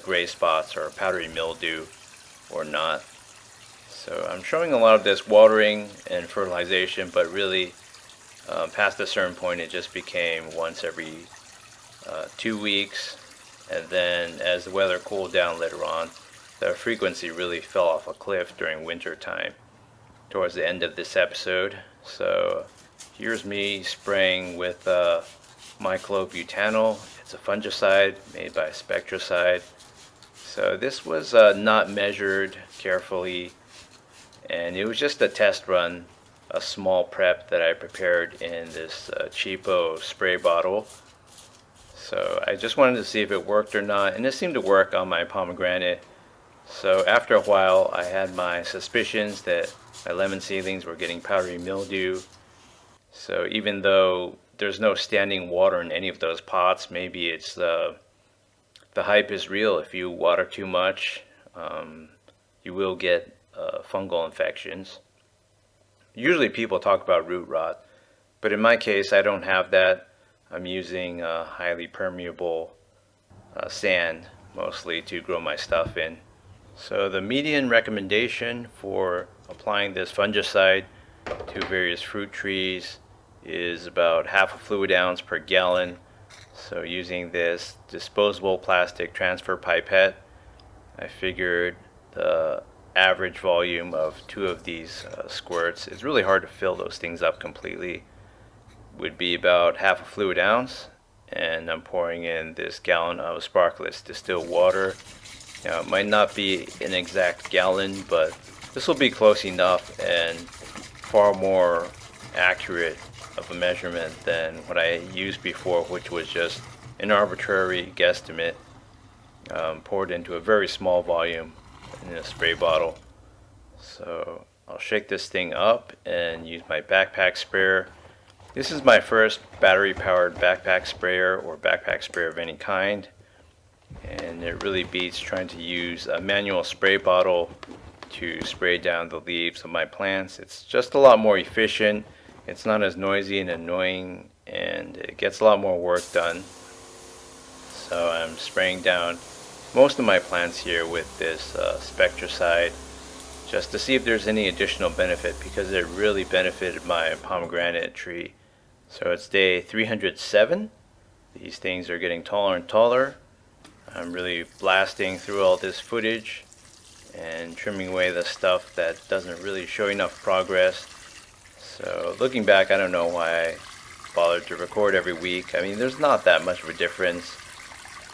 gray spots or powdery mildew or not. So I'm showing a lot of this watering and fertilization, but really past a certain point it just became once every 2 weeks, and then as the weather cooled down later on, the frequency really fell off a cliff during winter time towards the end of this episode. So here's me spraying with myclobutanol. It's a fungicide made by Spectracide. So this was not measured carefully, and it was just a test run, a small prep that I prepared in this cheapo spray bottle. So I just wanted to see if it worked or not, and it seemed to work on my pomegranate. So after a while I had my suspicions that my lemon seedlings were getting powdery mildew. So even though there's no standing water in any of those pots, maybe it's the hype is real. If you water too much, you will get fungal infections. Usually people talk about root rot, but in my case I don't have that. I'm using highly permeable sand mostly to grow my stuff in. So the median recommendation for applying this fungicide to various fruit trees is about half a fluid ounce per gallon. So using this disposable plastic transfer pipette, I figured the average volume of 2 of these squirts, it's really hard to fill those things up completely, would be about half a fluid ounce. And I'm pouring in this gallon of sparklets distilled water. Now, it might not be an exact gallon, but this will be close enough and far more accurate of a measurement than what I used before, which was just an arbitrary guesstimate poured into a very small volume in a spray bottle. So I'll shake this thing up and use my backpack sprayer. This is my first battery powered backpack sprayer or backpack sprayer of any kind, and it really beats trying to use a manual spray bottle to spray down the leaves of my plants. It's just a lot more efficient. It's not as noisy and annoying, and it gets a lot more work done. So I'm spraying down most of my plants here with this Spectracide just to see if there's any additional benefit, because it really benefited my pomegranate tree. So it's day 307. These things are getting taller and taller. I'm really blasting through all this footage and trimming away the stuff that doesn't really show enough progress. So looking back, I don't know why I bothered to record every week. I mean, there's not that much of a difference,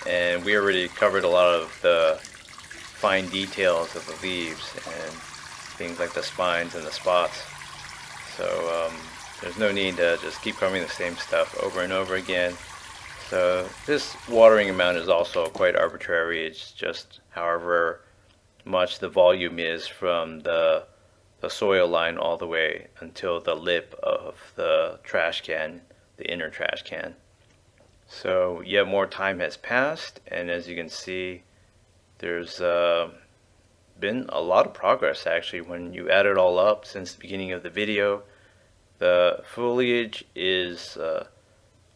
and we already covered a lot of the fine details of the leaves and things like the spines and the spots. So there's no need to just keep covering the same stuff over and over again. So this watering amount is also quite arbitrary. It's just however much the volume is from the soil line all the way until the lip of the trash can, the inner trash can. So yet more time has passed, and as you can see, there's been a lot of progress actually when you add it all up since the beginning of the video. The foliage is a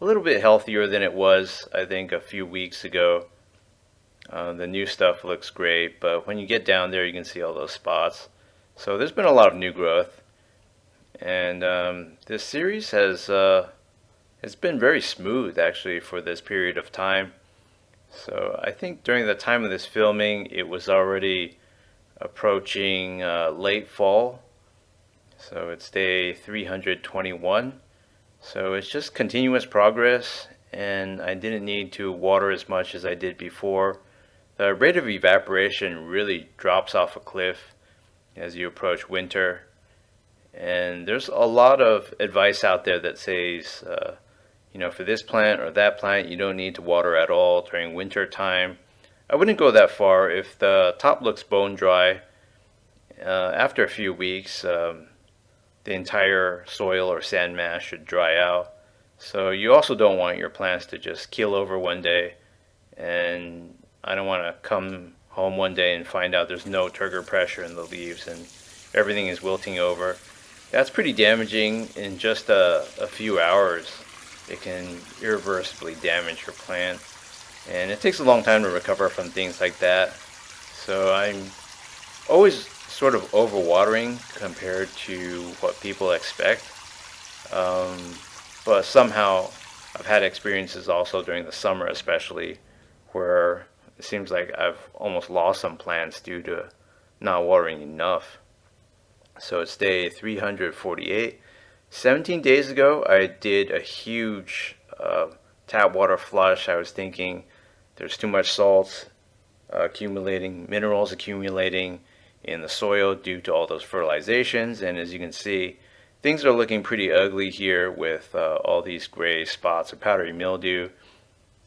little bit healthier than it was, I think, a few weeks ago. The new stuff looks great, but when you get down there, you can see all those spots. So there's been a lot of new growth, and this series has it's been very smooth actually for this period of time. So I think during the time of this filming, it was already approaching late fall. So it's day 321. So it's just continuous progress, and I didn't need to water as much as I did before. The rate of evaporation really drops off a cliff as you approach winter. And there's a lot of advice out there that says, for this plant or that plant, you don't need to water at all during winter time. I wouldn't go that far. If the top looks bone dry, after a few weeks, the entire soil or sand mass should dry out. So you also don't want your plants to just keel over one day, and I don't want to come home one day and find out there's no turgor pressure in the leaves and everything is wilting over. That's pretty damaging. In just a few hours, it can irreversibly damage your plant, and it takes a long time to recover from things like that. So I'm always sort of overwatering compared to what people expect, but somehow I've had experiences also during the summer especially where it seems like I've almost lost some plants due to not watering enough. So it's day 348. 17 days ago I did a huge tap water flush. I was thinking there's too much salt accumulating, minerals accumulating in the soil due to all those fertilizations, and as you can see, things are looking pretty ugly here with all these gray spots of powdery mildew.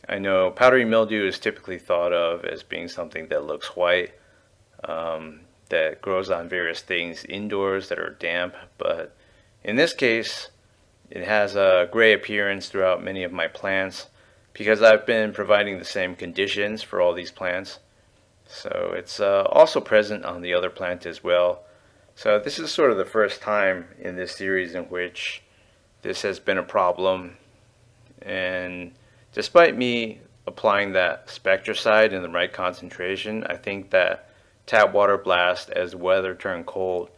I know powdery mildew is typically thought of as being something that looks white, that grows on various things indoors that are damp, but in this case it has a gray appearance throughout many of my plants because I've been providing the same conditions for all these plants. So it's also present on the other plant as well. So this is sort of the first time in this series in which this has been a problem, and despite me applying that spectricide in the right concentration, I think that tap water blast as the weather turned cold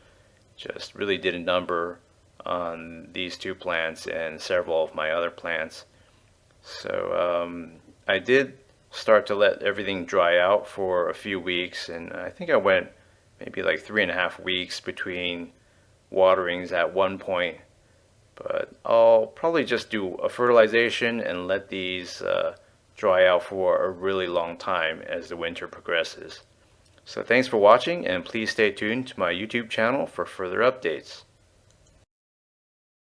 just really did a number on these two plants and several of my other plants. So I did start to let everything dry out for a few weeks, and I think I went maybe like 3.5 weeks between waterings at one point, but I'll probably just do a fertilization and let these dry out for a really long time as the winter progresses. So thanks for watching, and please stay tuned to my YouTube channel for further updates.